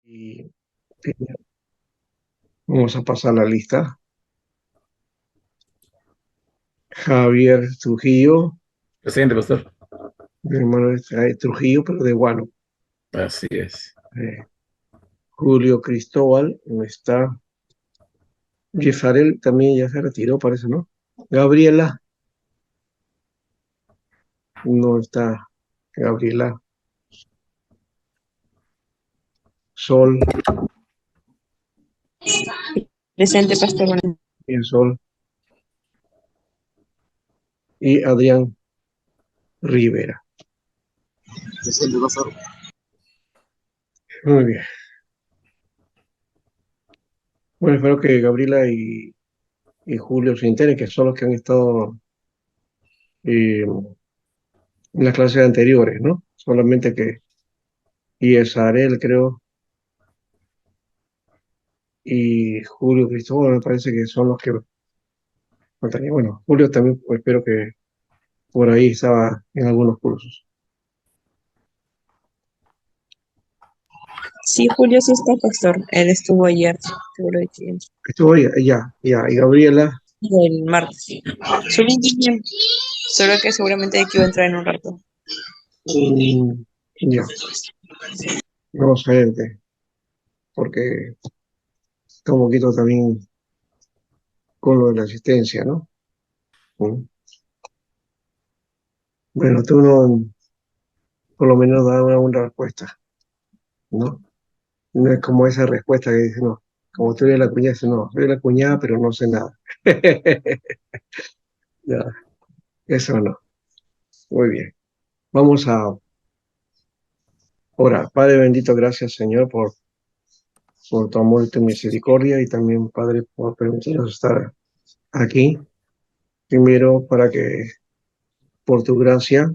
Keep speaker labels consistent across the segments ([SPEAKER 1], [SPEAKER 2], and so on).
[SPEAKER 1] Y vamos a pasar la lista. Javier Trujillo,
[SPEAKER 2] Presente, pastor.
[SPEAKER 1] mi hermano es Trujillo, pero de Guano.
[SPEAKER 2] Así es.
[SPEAKER 1] Eh, Julio Cristóbal, no está. Jezarel también ya se retiró, parece, ¿no? Gabriela, no está. Gabriela, Sol,
[SPEAKER 3] Presente, pastor. Bueno,
[SPEAKER 1] y el Sol, y Adrián Rivera.
[SPEAKER 4] Presente, pastor.
[SPEAKER 1] Muy bien. Bueno, espero que Gabriela y Julio se enteren que son los que han estado en las clases anteriores, ¿no? Solamente que y Esarel, creo, y Julio Cristóbal me parece que son los que faltarían. Bueno, Julio también pues, espero que por ahí estaba en algunos cursos.
[SPEAKER 3] sí, Julio sí está, pastor. Él estuvo ayer, seguro que
[SPEAKER 1] Estuvo ya, y Gabriela,
[SPEAKER 3] el martes. Su link bien, solo que seguramente aquí va a entrar en un rato.
[SPEAKER 1] mm, ya, vamos a ver, porque está un poquito también con lo de la asistencia, ¿no? Mm. Bueno, tú no, por lo menos da una respuesta, ¿no? No es como esa respuesta que dice, no, como tú eres la cuñada, dice, no, soy la cuñada, pero no sé nada. Ya, eso no. Muy bien. Vamos a orar. Padre bendito, gracias Señor por tu amor y tu misericordia y también, Padre, por permitirnos estar aquí. Primero, para que por tu gracia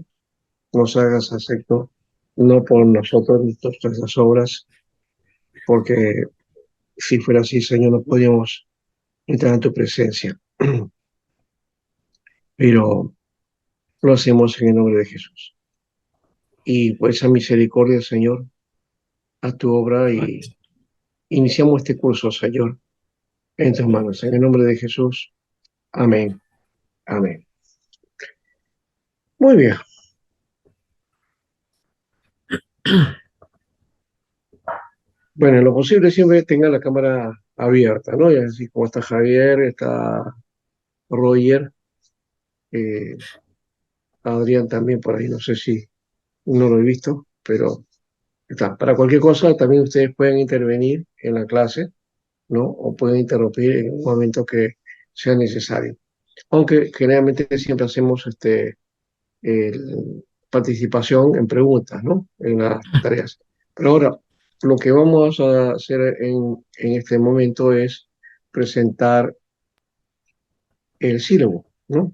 [SPEAKER 1] nos hagas acepto, no por nosotros, nuestras obras, porque si fuera así, Señor, no podríamos entrar en tu presencia. Pero lo hacemos en el nombre de Jesús. Y por esa misericordia, Señor, a tu obra y iniciamos este curso, Señor, en tus manos. En el nombre de Jesús. Amén. Amén. Muy bien. Bueno, en lo posible siempre tenga la cámara abierta, ¿no? Y así como está Javier, está Roger, eh, Adrián también por ahí, no sé si no lo he visto, pero está. Para cualquier cosa, también ustedes pueden intervenir en la clase, ¿no? O pueden interrumpir en un momento que sea necesario. Aunque generalmente siempre hacemos participación en preguntas, ¿no? En las tareas. Pero ahora, lo que vamos a hacer en este momento es presentar el sílabo, ¿no?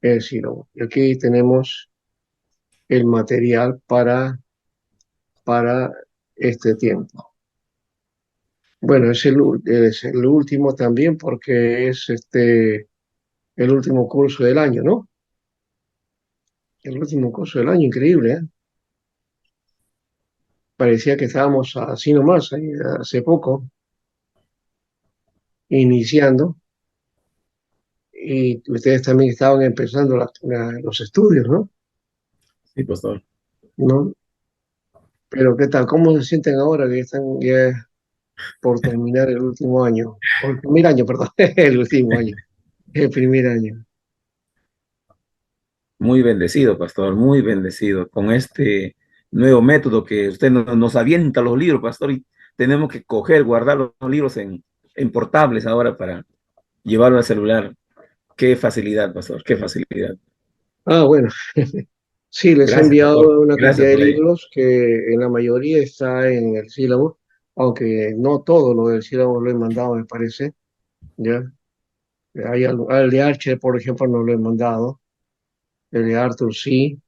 [SPEAKER 1] El sílabo. Y aquí tenemos el material para este tiempo. Bueno, es el último también porque es el último curso del año, ¿no? El último curso del año, increíble, ¿eh? Parecía que estábamos así nomás, ahí, hace poco, iniciando, y ustedes también estaban empezando los estudios, ¿no?
[SPEAKER 2] Sí, pastor.
[SPEAKER 1] ¿No? Pero ¿qué tal? ¿Cómo se sienten ahora que están ya por terminar el último año? O el primer año, perdón, el último año, el primer año.
[SPEAKER 2] Muy bendecido, pastor, muy bendecido con este nuevo método que usted nos avienta los libros, pastor, y tenemos que coger, guardar los libros en portables ahora para llevarlo al celular. Qué facilidad, pastor, qué facilidad.
[SPEAKER 1] Ah, bueno, sí, les he
[SPEAKER 2] Gracias, pastor.
[SPEAKER 1] enviado una cantidad
[SPEAKER 2] Gracias
[SPEAKER 1] de
[SPEAKER 2] por ello.
[SPEAKER 1] libros que en la mayoría está en el sílabo, aunque no todo lo del sílabo lo he mandado, me parece, ¿ya? Al de Archer, por ejemplo, no lo he mandado, el de Arthur sí,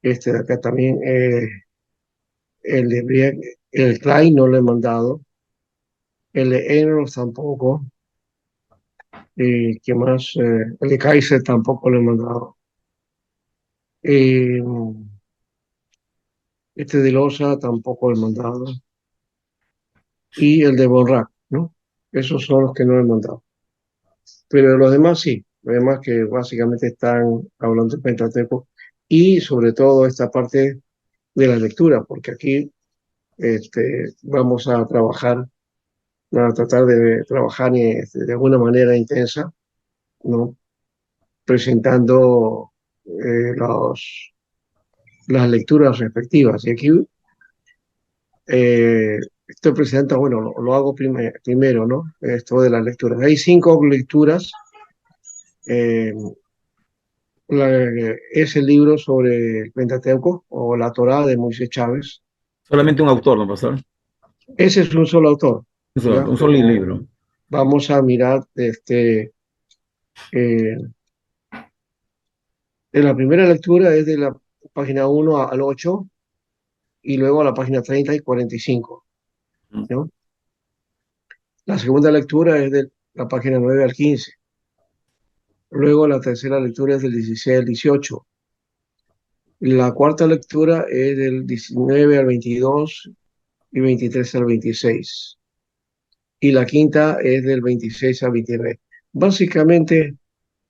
[SPEAKER 1] este de acá también, el de el Klein no lo he mandado, el de Enros tampoco, y ¿qué más? El de Kaiser tampoco lo he mandado. Eh, Este de Loza tampoco he mandado. Y el de Bonrac, ¿no? Esos son los que no he mandado. Pero los demás sí. Los demás que básicamente están hablando de Pentateuco y sobre todo esta parte de la lectura, porque aquí vamos a trabajar, a tratar de trabajar de alguna manera intensa, ¿no? Presentando las lecturas respectivas. Y aquí eh, estoy presentando, bueno, lo hago primero, ¿no? Esto de las lecturas. Hay 5 lecturas. eh, es el libro sobre el Pentateuco o la Torá de Moisés Chávez, ¿ya?
[SPEAKER 2] Solamente un autor, ¿no, pastor?
[SPEAKER 1] Ese es un solo autor, ¿ya?
[SPEAKER 2] Un solo
[SPEAKER 1] Pero
[SPEAKER 2] libro.
[SPEAKER 1] vamos a mirar eh, en la primera lectura es de la página 1 al 8 y luego a la página 30 y 45, ¿no? La segunda lectura es de la página 9 al 15. Luego la tercera lectura es del 16 al 18. La cuarta lectura es del 19 al 22 y 23 al 26. Y la quinta es del 26 al 29. Básicamente,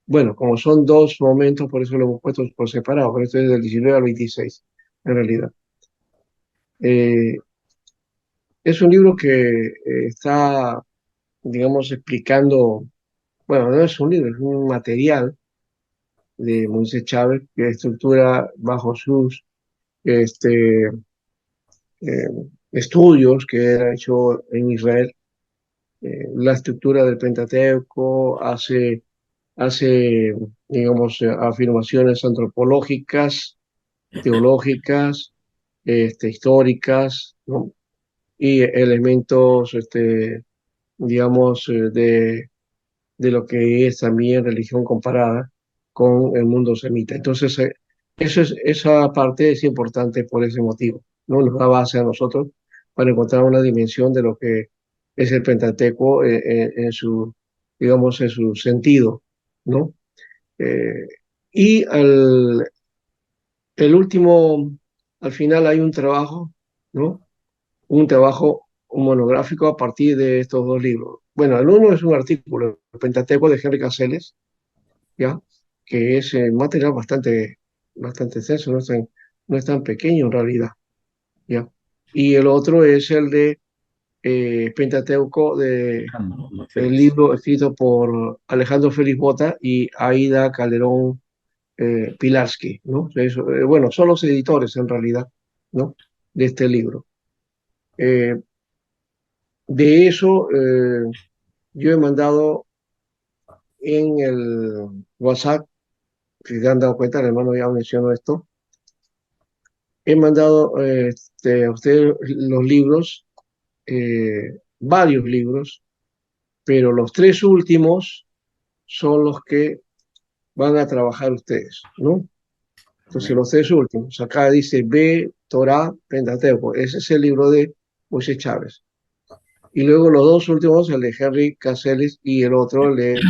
[SPEAKER 1] bueno, como son 2 momentos, por eso lo hemos puesto por separado, pero esto es del 19 al 26, en realidad. Eh, es un libro que está, digamos, explicando, bueno, no es un libro, es un material de Moisés Chávez que estructura bajo sus este, eh, estudios que ha hecho en Israel, la estructura del Pentateuco, hace digamos, afirmaciones antropológicas, teológicas, históricas, ¿no? Y elementos, digamos, de lo que es también religión comparada con el mundo semita. Entonces, esa parte es importante por ese motivo, ¿no? Nos da base a nosotros para encontrar una dimensión de lo que es el Pentateuco en su, digamos, en su sentido, ¿no? Eh, y el último, al final hay un trabajo, ¿no? Un trabajo monográfico a partir de estos 2 libros. Bueno, el uno es un artículo, el Pentateuco de Henry Caseles, ¿ya? Que es material bastante extenso, no es tan pequeño en realidad, ¿ya? Y el otro es el de Pentateuco,
[SPEAKER 2] No, no,
[SPEAKER 1] el
[SPEAKER 2] Félix.
[SPEAKER 1] libro escrito por Alejandro Félix Bota y Aida Calderón Pilarsky, ¿no? Bueno, son los editores en realidad, ¿no? De este libro. Eh, de eso yo he mandado en el WhatsApp, si se han dado cuenta, el hermano ya mencionó esto, he mandado a ustedes los libros, varios libros, pero los 3 últimos son los que van a trabajar ustedes, ¿no? Entonces,
[SPEAKER 2] Amén.
[SPEAKER 1] los 3 últimos, acá dice B, Torah, Pentateuco, ese es el libro de Moisés Chávez. Y luego los 2 últimos, el de Henry Caseles y el otro libro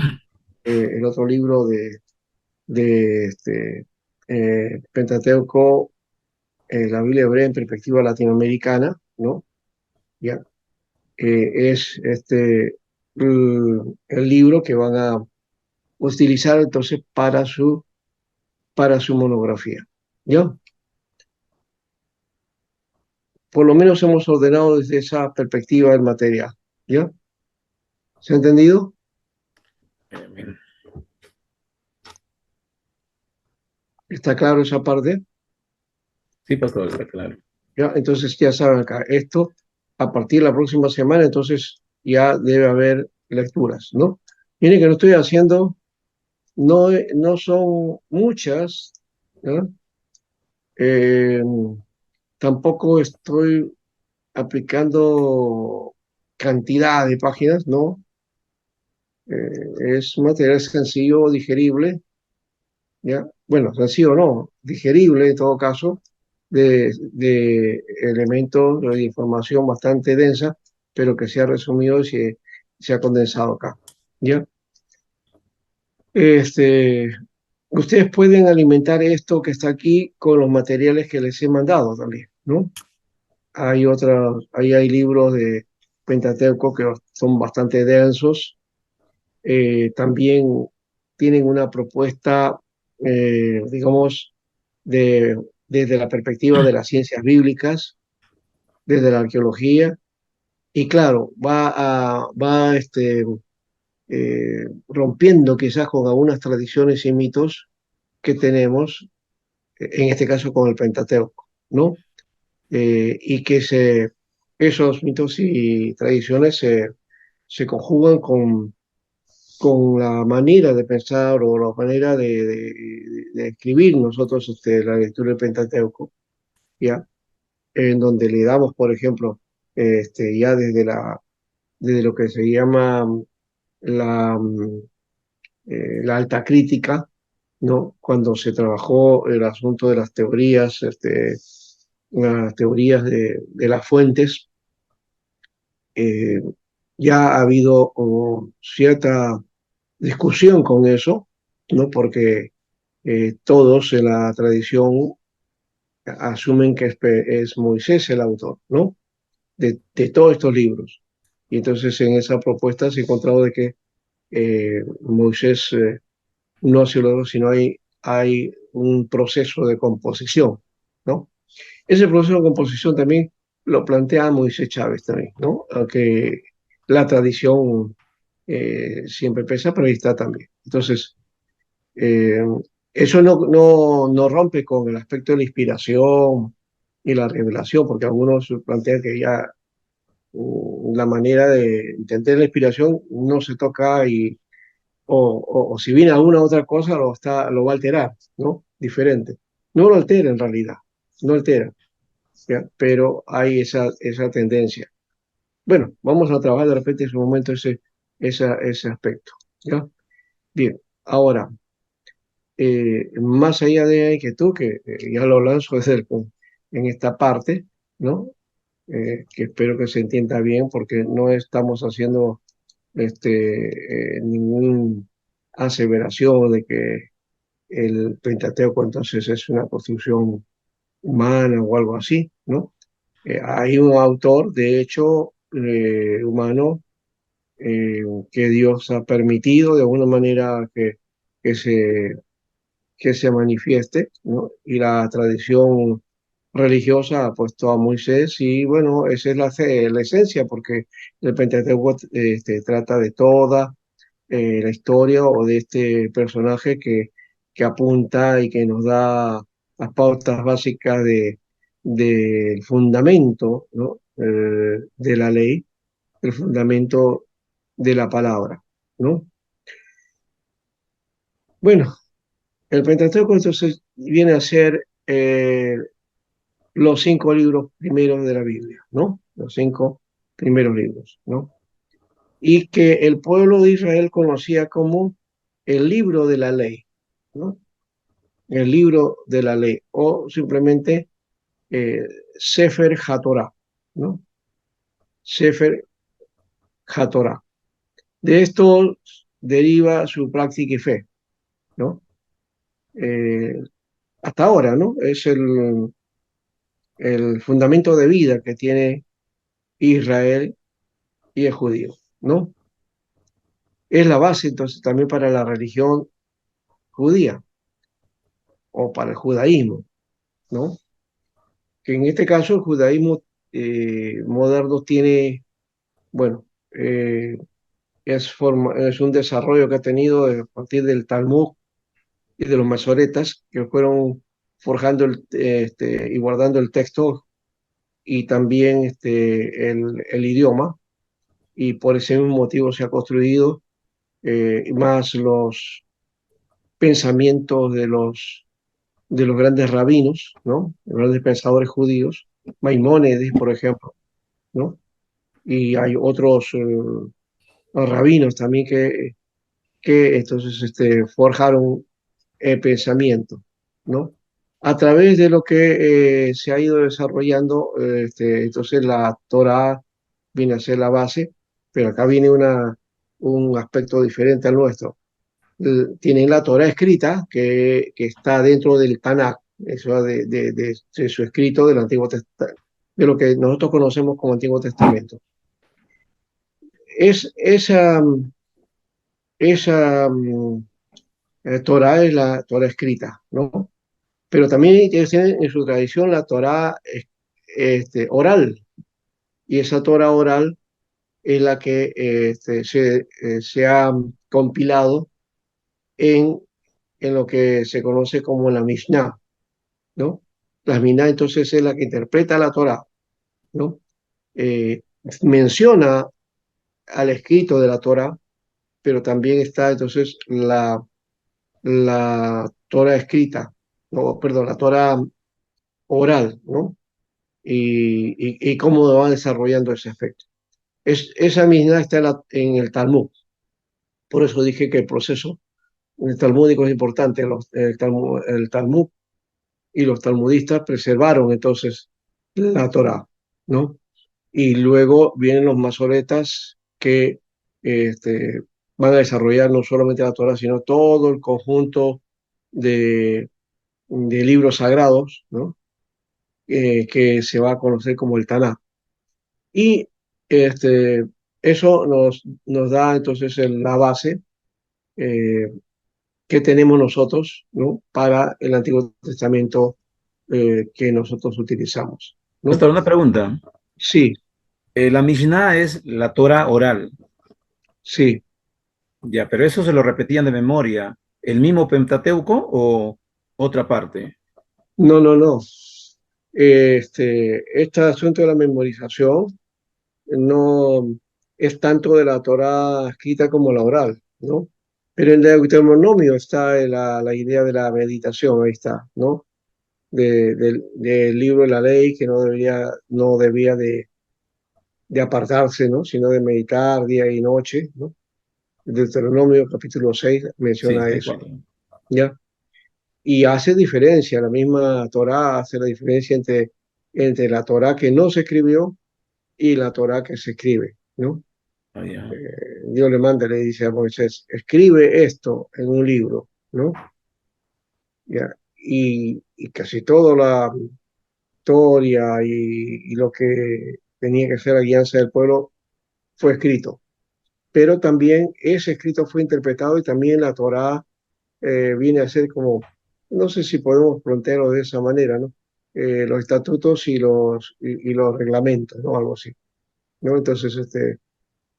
[SPEAKER 1] de Pentateuco, la Biblia hebrea en perspectiva latinoamericana, ¿no? Ya, es el libro que van a utilizar entonces para su monografía, ¿ya? Por lo menos hemos ordenado desde esa perspectiva el material, ¿ya? ¿Se ha entendido?
[SPEAKER 2] Amén.
[SPEAKER 1] ¿Está claro esa parte?
[SPEAKER 2] Sí, pastor, está claro.
[SPEAKER 1] ¿Ya? Entonces ya saben acá, esto a partir de la próxima semana, entonces ya debe haber lecturas, ¿no? Miren que lo estoy haciendo, no son muchas, ¿no? Eh, Tampoco estoy aplicando cantidad de páginas, ¿no? Es material sencillo, digerible, ¿ya? Bueno, sencillo no, digerible en todo caso, de elementos de información bastante densa, pero que se ha resumido y se ha condensado acá, ¿ya? Ustedes pueden alimentar esto que está aquí con los materiales que les he mandado también, ¿no? Ahí hay libros de Pentateuco que son bastante densos. También tienen una propuesta, digamos, desde la perspectiva de las ciencias bíblicas, desde la arqueología, y claro, rompiendo quizás con algunas tradiciones y mitos que tenemos, en este caso con el Pentateuco, ¿no? Y que esos mitos y tradiciones se conjugan con la manera de pensar o la manera de escribir nosotros la lectura del Pentateuco, ¿ya? En donde le damos, por ejemplo, ya desde lo que se llama la, la alta crítica, ¿no? Cuando se trabajó el asunto de las teorías de las fuentes, eh, ya ha habido cierta discusión con eso, ¿no? Porque todos en la tradición asumen que es Moisés el autor, ¿no? De todos estos libros. Y entonces en esa propuesta se ha encontrado de que Moisés no se lo, sino hay un proceso de composición, ¿no? Ese proceso de composición también lo plantea Moisés Chávez también, ¿no? Aunque la tradición siempre pesa, pero ahí está también. Entonces, eh, eso no rompe con el aspecto de la inspiración y la revelación, porque algunos plantean que ya la manera de entender la inspiración no se toca o si viene alguna otra cosa lo va a alterar, ¿no? Diferente. No lo altera en realidad, no altera, ¿ya? Pero hay esa tendencia. Bueno, vamos a trabajar de repente en su momento ese aspecto, ¿ya? Bien, ahora, más allá de que tú, que ya lo lanzo en esta parte, ¿no? Que espero que se entienda bien porque no estamos haciendo ninguna aseveración de que el Pentateuco entonces es una construcción humana o algo así, ¿no? Hay un autor, de hecho, humano, que Dios ha permitido de alguna manera que se, que se manifieste, ¿no? Y la tradición religiosa ha puesto a Moisés y bueno, esa es la esencia, porque el Pentateuco trata de toda la historia o de este personaje que apunta y que nos da las pautas básicas del fundamento, ¿no? De la ley, el fundamento de la palabra, ¿no? Bueno, el Pentateuco entonces viene a ser los 5 libros primeros de la Biblia, ¿no? Los 5 primeros libros, ¿no? Y que el pueblo de Israel conocía como el libro de la ley, ¿no? El libro de la ley, o simplemente eh, Sefer HaTorah, ¿no? Sefer HaTorah. De esto deriva su práctica y fe, ¿no? Eh, Hasta ahora, ¿no? Es el fundamento de vida que tiene Israel y el judío, ¿no? Es la base entonces también para la religión judía o para el judaísmo, ¿no? Que en este caso el judaísmo moderno tiene, bueno, es un desarrollo que ha tenido a partir del Talmud y de los masoretas que fueron forjando y guardando el texto y también el idioma, y por ese mismo motivo se ha construido más los pensamientos de los grandes rabinos, ¿no? Los grandes pensadores judíos, Maimónides, por ejemplo, ¿no? Y hay otros rabinos también que entonces forjaron el pensamiento, ¿no? A través de lo que se ha ido desarrollando, entonces la Torah viene a ser la base, pero acá viene un aspecto diferente al nuestro. Tienen la Torah escrita que está dentro del Tanakh, eso de su escrito del Antiguo Testamento, de lo que nosotros conocemos como Antiguo Testamento. Es, esa Torah es la Torah escrita, ¿no? Pero también tiene en su tradición la Torah oral, y esa Torah oral es la que se ha compilado en, en lo que se conoce como la Mishnah, ¿no? La Mishnah entonces es la que interpreta la Torah, ¿no? Eh, Menciona al escrito de la Torah, pero también está entonces la Torah escrita, no, perdón, la Torah oral, ¿no? Y cómo va desarrollando ese efecto. Esa misma está en el Talmud. Por eso dije que el proceso talmúdico es importante. El Talmud y los talmudistas preservaron entonces la Torá, ¿no? Y luego vienen los masoretas que este, van a desarrollar no solamente la Torá, sino todo el conjunto de libros sagrados, ¿no? Que se va a conocer como el Tanaj. Y este, eso nos da entonces la base eh, que tenemos nosotros, ¿no? Para el Antiguo Testamento que nosotros utilizamos, ¿no?
[SPEAKER 2] Pastor, una pregunta.
[SPEAKER 1] Sí,
[SPEAKER 2] La Mishnah es la Torah oral,
[SPEAKER 1] sí,
[SPEAKER 2] ya, pero eso se lo repetían de memoria. ¿El mismo Pentateuco o otra parte?
[SPEAKER 1] no, no, no. Este asunto de la memorización no es tanto de la Torah escrita como la oral, ¿no? Pero en Deuteronomio está la idea de la meditación, ahí está, ¿no? Del libro de la ley que no debía de apartarse, ¿no? Sino de meditar día y noche, ¿no? Deuteronomio capítulo 6
[SPEAKER 2] Sí,
[SPEAKER 1] menciona
[SPEAKER 2] tal
[SPEAKER 1] eso,
[SPEAKER 2] cual.
[SPEAKER 1] ¿ya? Y hace diferencia, la misma Torá hace la diferencia entre la Torá que no se escribió y la Torá que se escribe, ¿no?
[SPEAKER 2] Ah, ya.
[SPEAKER 1] Dios le manda, le dice a Moisés, escribe esto en un libro, ¿no? ¿Ya? Y casi toda la historia y lo que tenía que ser la guianza del pueblo fue escrito. Pero también ese escrito fue interpretado y también la Torá viene a ser como, no sé si podemos plantearlo de esa manera, ¿no? Los estatutos y los reglamentos, ¿no? Algo así, ¿no? Entonces,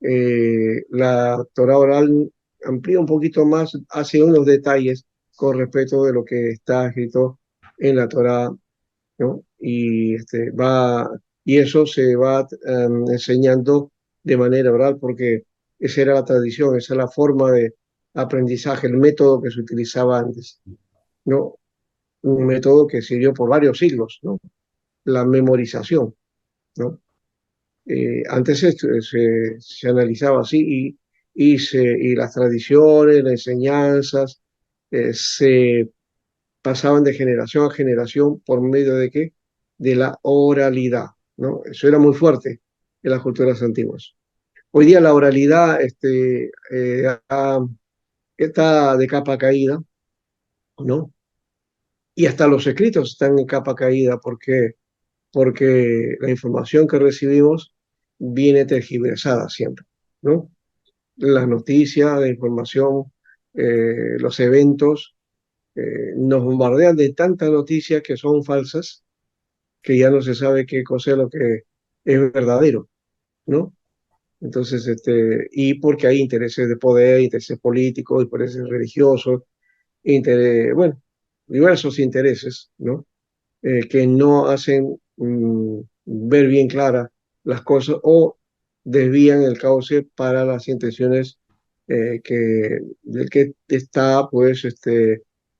[SPEAKER 1] la Torah oral amplía un poquito más, hace unos detalles con respecto de lo que está escrito en la Torah, ¿no? Y eso se va enseñando de manera oral porque esa era la tradición, esa es la forma de aprendizaje, el método que se utilizaba antes, ¿no? Un método que sirvió por varios siglos, ¿no? La memorización, ¿no? Antes se analizaba así y las tradiciones, las enseñanzas se pasaban de generación a generación por medio de qué? De la oralidad, ¿no? Eso era muy fuerte en las culturas antiguas. Hoy día la oralidad está de capa caída, ¿no? Y hasta los escritos están en capa caída porque la información que recibimos viene tergiversada siempre, ¿no? Las noticias, la información, los eventos, nos bombardean de tantas noticias que son falsas que ya no se sabe qué cosa es lo que es verdadero, ¿no? Entonces, y porque hay intereses de poder, intereses políticos, intereses religiosos, bueno, diversos intereses, ¿no? Que no hacen ver bien claras las cosas o desvían el cauce para las intenciones del que está pues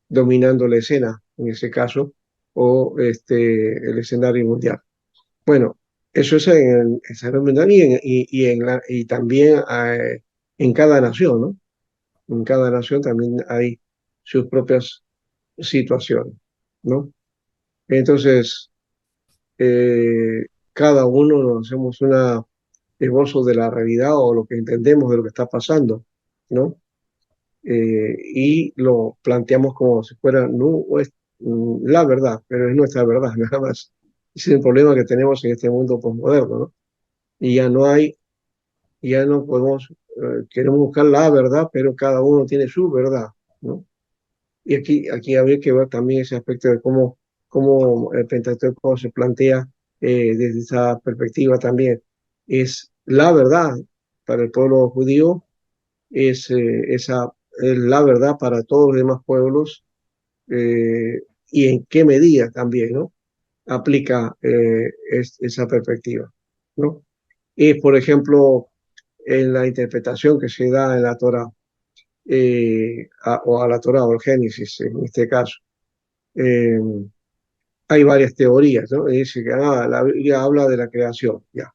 [SPEAKER 1] dominando la escena en ese caso o el escenario mundial. Bueno, eso es en el escenario mundial y también en cada nación, ¿no? En cada nación también hay sus propias situaciones, ¿no? Entonces, cada uno nos hacemos una esbozo de la realidad o lo que entendemos de lo que está pasando, ¿no? Y lo planteamos como si fuera la verdad, pero es nuestra verdad, nada más. Ese es el problema que tenemos en este mundo posmoderno, ¿no? Y ya no podemos, queremos buscar la verdad, pero cada uno tiene su verdad, ¿no? Y aquí habría que ver también ese aspecto de cómo el Pentateuco se plantea desde esa perspectiva también. Es la verdad para el pueblo judío, es la verdad para todos los demás pueblos, y en qué medida también, ¿no? Aplica esa perspectiva, ¿no? Y, por ejemplo, en la interpretación que se da en la Torá, o a la Torá o al Génesis, en este caso, eh, hay varias teorías, ¿no? Y dice que la Biblia habla de la creación, ya,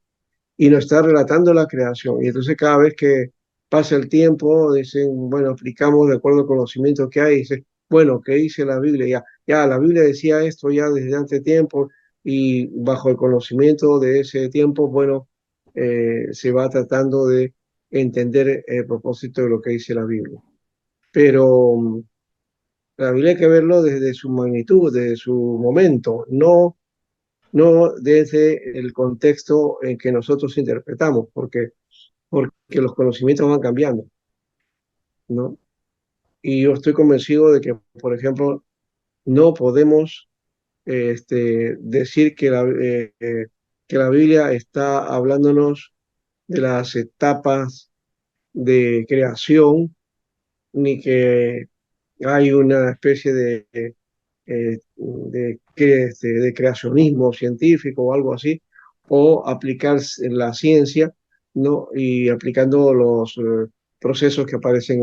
[SPEAKER 1] y nos está relatando la creación. Y entonces cada vez que pasa el tiempo, dicen, bueno, aplicamos de acuerdo al conocimiento que hay, dice, bueno, ¿qué dice la Biblia? Ya, la Biblia decía esto ya desde hace tiempo, y bajo el conocimiento de ese tiempo, bueno, se va tratando de entender el propósito de lo que dice la Biblia. Pero la Biblia hay que verlo desde su magnitud, desde su momento, no desde el contexto en que nosotros interpretamos, porque los conocimientos van cambiando, ¿no? Y yo estoy convencido de que, por ejemplo, no podemos decir que la Biblia está hablándonos de las etapas de creación, ni que hay una especie de creacionismo científico o algo así, o aplicar la ciencia, ¿no? Y aplicando los procesos que aparecen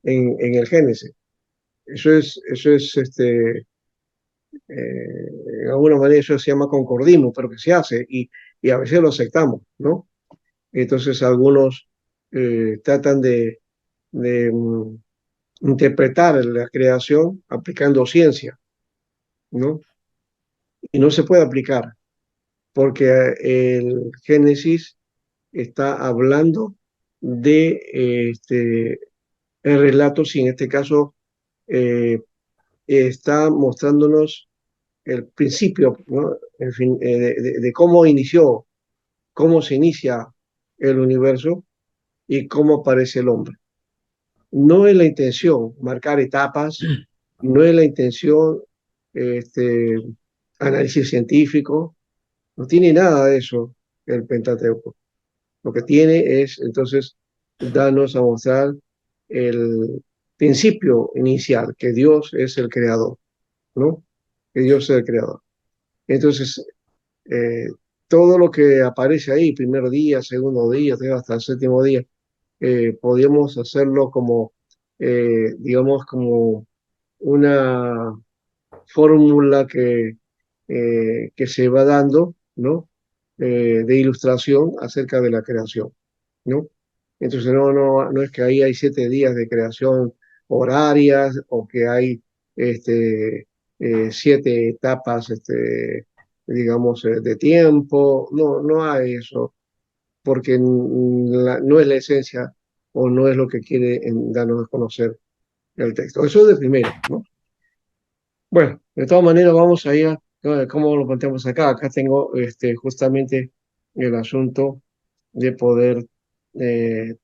[SPEAKER 1] en el Génesis. Eso es de alguna manera eso se llama concordismo, pero que se hace y a veces lo aceptamos, ¿no? Entonces algunos tratan de interpretar la creación aplicando ciencia, ¿no? Y no se puede aplicar porque el Génesis está hablando de el relato, si en este caso eh, está mostrándonos el principio, ¿no? En fin, de cómo inició, cómo se inicia el universo y cómo aparece el hombre. No es la intención marcar etapas, no es la intención este, análisis científico, no tiene nada de eso el Pentateuco. Lo que tiene es entonces darnos a mostrar el principio inicial, que Dios es el creador, ¿no? Que Dios es el creador. Entonces, eh, todo lo que aparece ahí, primer día, segundo día, hasta el séptimo día, podríamos hacerlo como, digamos, como una fórmula que se va dando, ¿no? De ilustración acerca de la creación, ¿no? Entonces no es que ahí hay 7 días de creación horarias o que hay 7 etapas, digamos, de tiempo. No hay eso, porque no es la esencia o no es lo que quiere darnos a conocer el texto. Eso es de primero, ¿no? Bueno, de todas maneras vamos a ir a cómo lo planteamos acá. Acá tengo justamente el asunto de poder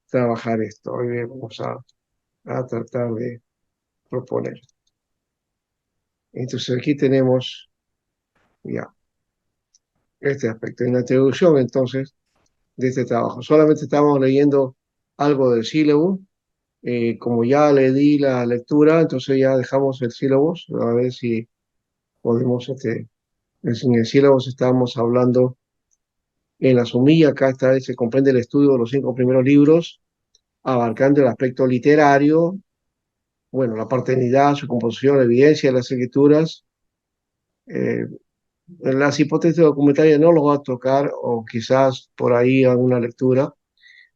[SPEAKER 1] trabajar esto. Hoy vamos a tratar de proponer. Entonces aquí tenemos ya este aspecto. En la introducción entonces de este trabajo. Solamente estamos leyendo algo del sílabo. Como ya le di la lectura, entonces ya dejamos el sílabo. A ver si podemos, en el sílabo estábamos hablando en la sumilla. Acá se comprende el estudio de los 5 primeros libros, abarcando el aspecto literario, bueno, la paternidad, su composición, la evidencia de las escrituras. Eh, las hipótesis documentarias no los va a tocar, o quizás por ahí alguna lectura,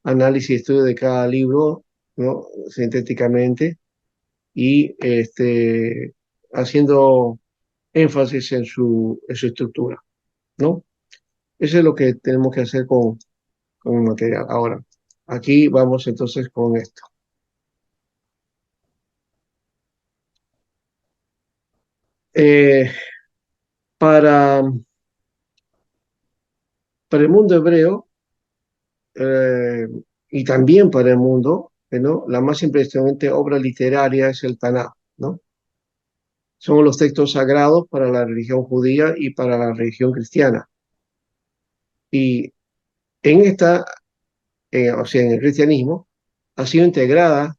[SPEAKER 1] análisis y estudio de cada libro, ¿no? Sintéticamente, y haciendo énfasis en su estructura, ¿no? Eso es lo que tenemos que hacer con el material. Ahora, aquí vamos entonces con esto. Eh, para, para el mundo hebreo, eh, y también para el mundo, ¿no? La más impresionante obra literaria es el Tanaj, ¿no? Son los textos sagrados para la religión judía y para la religión cristiana. Y en esta, o sea, en el cristianismo, ha sido integrada,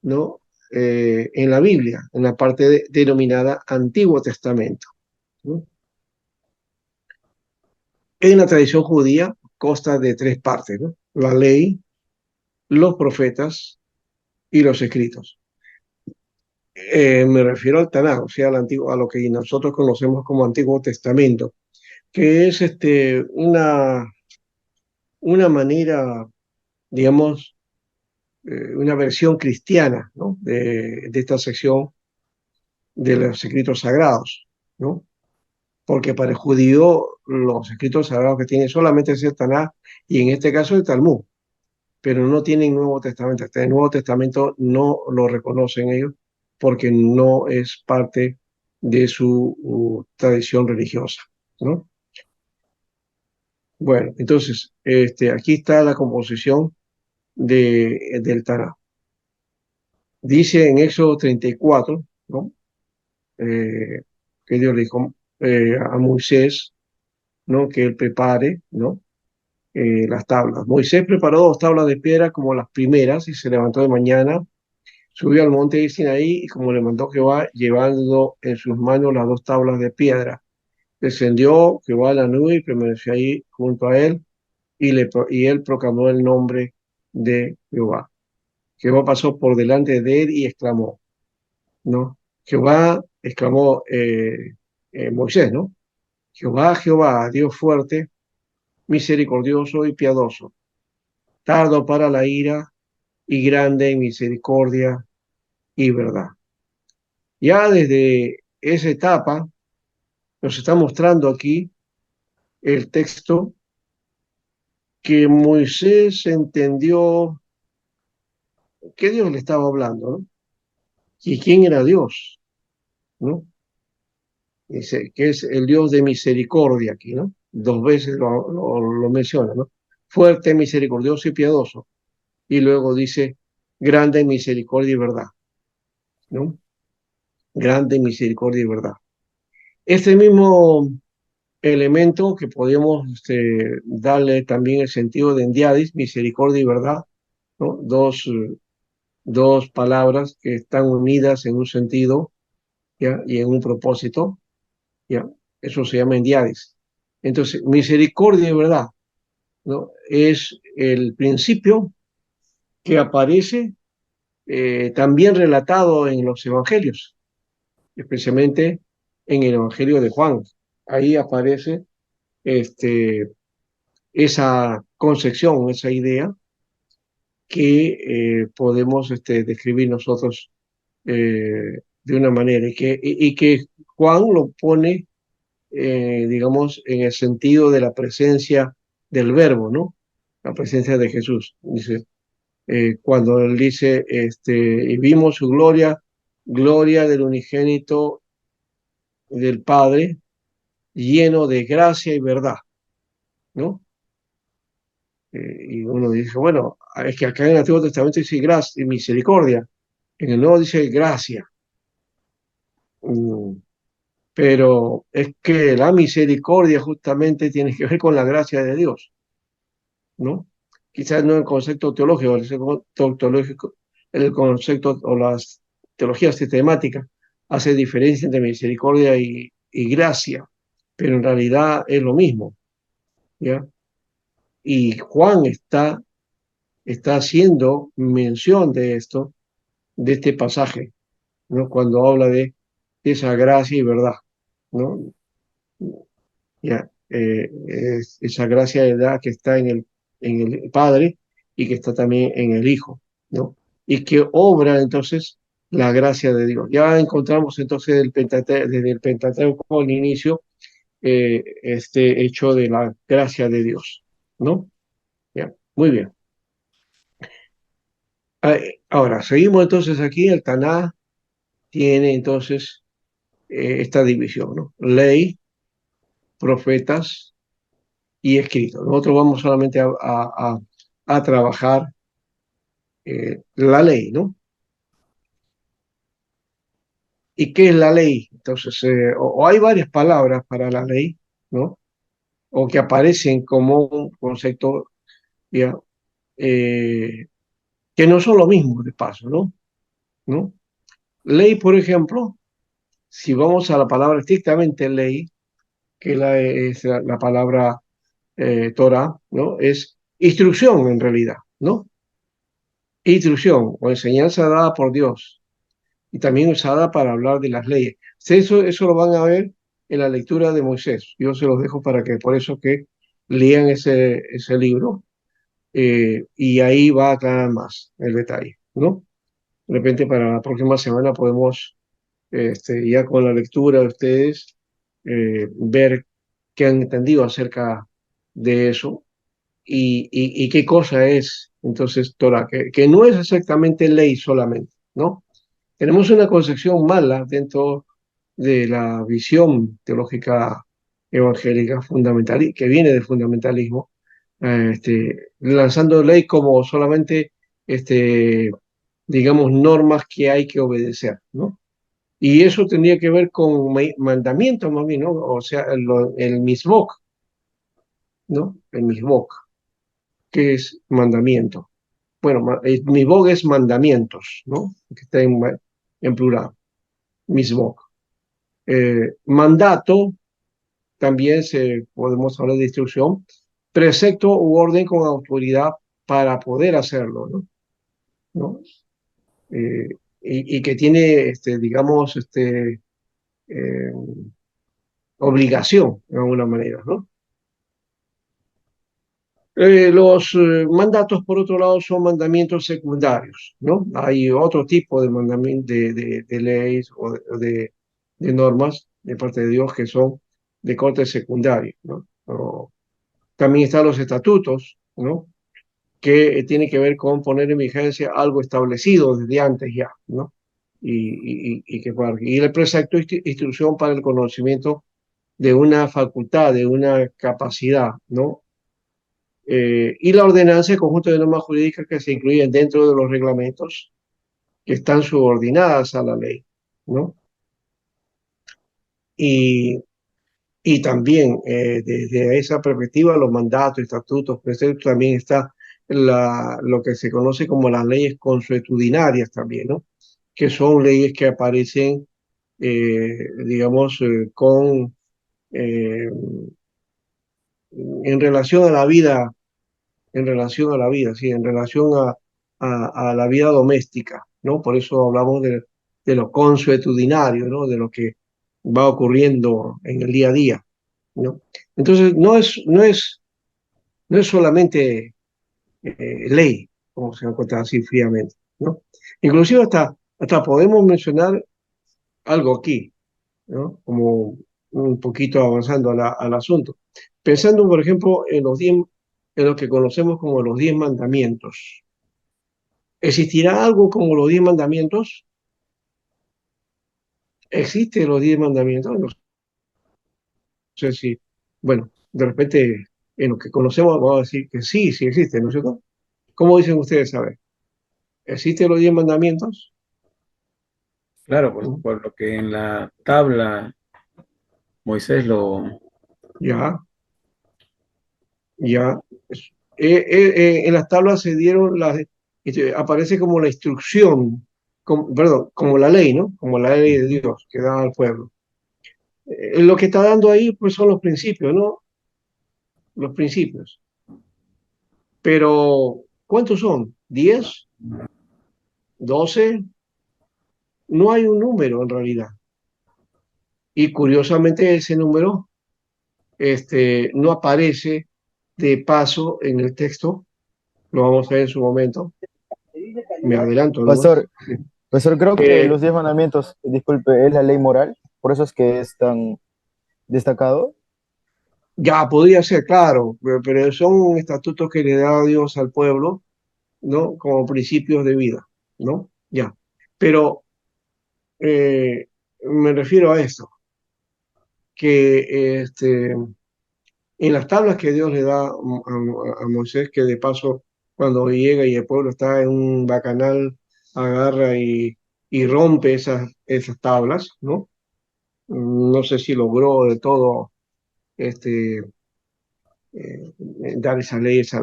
[SPEAKER 1] ¿no? En la Biblia, en la parte denominada Antiguo Testamento, ¿no? En la tradición judía consta de tres partes, ¿no? La ley, los profetas y los escritos. Me refiero al Tanaj, o sea, a lo que nosotros conocemos como Antiguo Testamento, que es una manera, digamos, una versión cristiana, ¿no? De esta sección de los escritos sagrados, ¿no? Porque para el judío los escritos sagrados que tiene solamente es el Tanaj y en este caso el Talmud, pero no tienen Nuevo Testamento. Este Nuevo Testamento no lo reconocen ellos porque no es parte de su tradición religiosa, ¿no? Bueno, entonces, aquí está la composición del Tanaj. Dice en Éxodo 34, ¿no? Eh, que Dios le dijo a Moisés, ¿no? Que él prepare, ¿no? Las tablas. Moisés preparó dos tablas de piedra como las primeras y se levantó de mañana, subió al monte de Sinaí y como le mandó Jehová, llevando en sus manos las dos tablas de piedra. Descendió Jehová a la nube y permaneció ahí junto a él y él proclamó el nombre de Jehová. Jehová pasó por delante de él y exclamó, ¿no? Jehová exclamó Moisés, ¿no? Jehová, Jehová, Dios fuerte, misericordioso y piadoso, tardo para la ira y grande en misericordia y verdad. Ya desde esa etapa nos está mostrando aquí el texto que Moisés entendió que Dios le estaba hablando, ¿no? Y quién era Dios, ¿no? Dice que es el Dios de misericordia aquí, ¿no? Dos veces lo menciona, ¿no? Fuerte, misericordioso y piadoso. Y luego dice, grande misericordia y verdad, ¿no? Grande misericordia y verdad. Este mismo elemento que podemos darle también el sentido de endiadis, misericordia y verdad, ¿no? Dos palabras que están unidas en un sentido, ¿ya? Y en un propósito, ¿ya? Eso se llama endiadis. Entonces, misericordia y verdad, ¿no? Es el principio que aparece también relatado en los evangelios, especialmente en el Evangelio de Juan. Ahí aparece este, esa concepción, esa idea que podemos describir nosotros de una manera y que Juan lo pone, digamos, en el sentido de la presencia del verbo, ¿no? La presencia de Jesús. Dice, cuando él dice, y vimos su gloria, gloria del unigénito del Padre, lleno de gracia y verdad, ¿no? Y uno dice, bueno, es que acá en el Antiguo Testamento dice gracia y misericordia, en el Nuevo dice gracia. Mm, pero es que la misericordia justamente tiene que ver con la gracia de Dios, ¿no? Quizás no el concepto teológico, el concepto o las teologías sistemáticas hace diferencia entre misericordia y gracia, pero en realidad es lo mismo, ¿ya? Y Juan está haciendo mención de esto, de este pasaje, ¿no? Cuando habla de esa gracia y verdad, ¿no? Ya, esa gracia de verdad que está en el Padre y que está también en el Hijo, ¿no? Y que obra entonces la gracia de Dios. Ya encontramos entonces desde el Pentateuco al inicio este hecho de la gracia de Dios, ¿no? Ya, muy bien. Ahora, seguimos entonces aquí, el Taná tiene entonces esta división, ¿no? Ley, profetas y escritos. Nosotros vamos solamente a trabajar la ley, ¿no? ¿Y qué es la ley? Entonces, o hay varias palabras para la ley, ¿no? O que aparecen como un concepto, ya, eh, que no son lo mismo, de paso, ¿no? ¿No? Ley, por ejemplo, si vamos a la palabra estrictamente ley, que es la palabra Torah, ¿no? Es instrucción en realidad, ¿no? Instrucción o enseñanza dada por Dios y también usada para hablar de las leyes. Eso lo van a ver en la lectura de Moisés. Yo se los dejo para que por eso que lean ese libro y ahí va a aclarar más el detalle, ¿no? De repente para la próxima semana podemos, ya con la lectura de ustedes, ver qué han entendido acerca de eso y qué cosa es entonces Torah, que no es exactamente ley solamente, ¿no? Tenemos una concepción mala dentro de la visión teológica evangélica fundamental, que viene del fundamentalismo, lanzando ley como solamente, digamos, normas que hay que obedecer, ¿no? Y eso tendría que ver con mandamientos más bien, ¿no? O sea, el misbok, ¿no? El misbok, que es mandamiento. Bueno, misbok es mandamientos, ¿no? Que está en plural, misbok. Mandato, también podemos hablar de instrucción, precepto u orden con autoridad para poder hacerlo, ¿no? ¿No? Y que tiene, digamos, eh, obligación de alguna manera, ¿no? Los mandatos, por otro lado, son mandamientos secundarios, ¿no? Hay otro tipo de mandamientos, de leyes o de normas de parte de Dios que son de corte secundario, ¿no? También están los estatutos, ¿no? Que tiene que ver con poner en vigencia algo establecido desde antes ya, ¿no? Y el precepto, instrucción para el conocimiento de una facultad, de una capacidad, ¿no? Y la ordenanza, el conjunto de normas jurídicas que se incluyen dentro de los reglamentos que están subordinadas a la ley, ¿no? Y, y también desde esa perspectiva, los mandatos, estatutos, preceptos, también está lo que se conoce como las leyes consuetudinarias también, ¿no? Que son leyes que aparecen, digamos, eh, en relación a la vida en relación a la vida, sí, en relación a la vida doméstica, ¿no? Por eso hablamos de lo consuetudinario, ¿no? De lo que va ocurriendo en el día a día, ¿no? Entonces, no es solamente ley, como se encuentra así fríamente, ¿no? Inclusive hasta podemos mencionar algo aquí, ¿no? Como un poquito avanzando al asunto. Pensando, por ejemplo, en lo que conocemos como los 10 mandamientos. ¿Existirá algo como los 10 mandamientos? ¿Existen los 10 mandamientos? No sé si, bueno, de repente en lo que conocemos vamos a decir que sí, sí existen, ¿no es cierto? ¿Cómo dicen ustedes, a ver? ¿Existen los 10 mandamientos?
[SPEAKER 2] Claro, pues
[SPEAKER 1] ¿Mm?
[SPEAKER 2] por lo que en la tabla Moisés lo...
[SPEAKER 1] Ya, ya. En las tablas se dieron aparece como la instrucción, perdón, como la ley, ¿no? Como la ley de Dios que da al pueblo. Lo que está dando ahí, pues son los principios, ¿no? Los principios. Pero, ¿cuántos son? ¿10? ¿12? No hay un número en realidad. Y curiosamente ese número no aparece de paso en el texto. Lo vamos a ver en su momento. Me adelanto nomás.
[SPEAKER 5] Pastor, pastor, creo que
[SPEAKER 1] Eh,
[SPEAKER 5] los 10 mandamientos, disculpe, es la ley moral, por eso es que es tan destacado.
[SPEAKER 1] ya podría ser, claro, pero son estatutos que le da Dios al pueblo, ¿no? Como principios de vida, ¿no? Ya. Pero me refiero a esto, que en las tablas que Dios le da a Moisés, que de paso cuando llega y el pueblo está en un bacanal, agarra y rompe esas tablas, ¿no? No sé si logró de todo dar esas leyes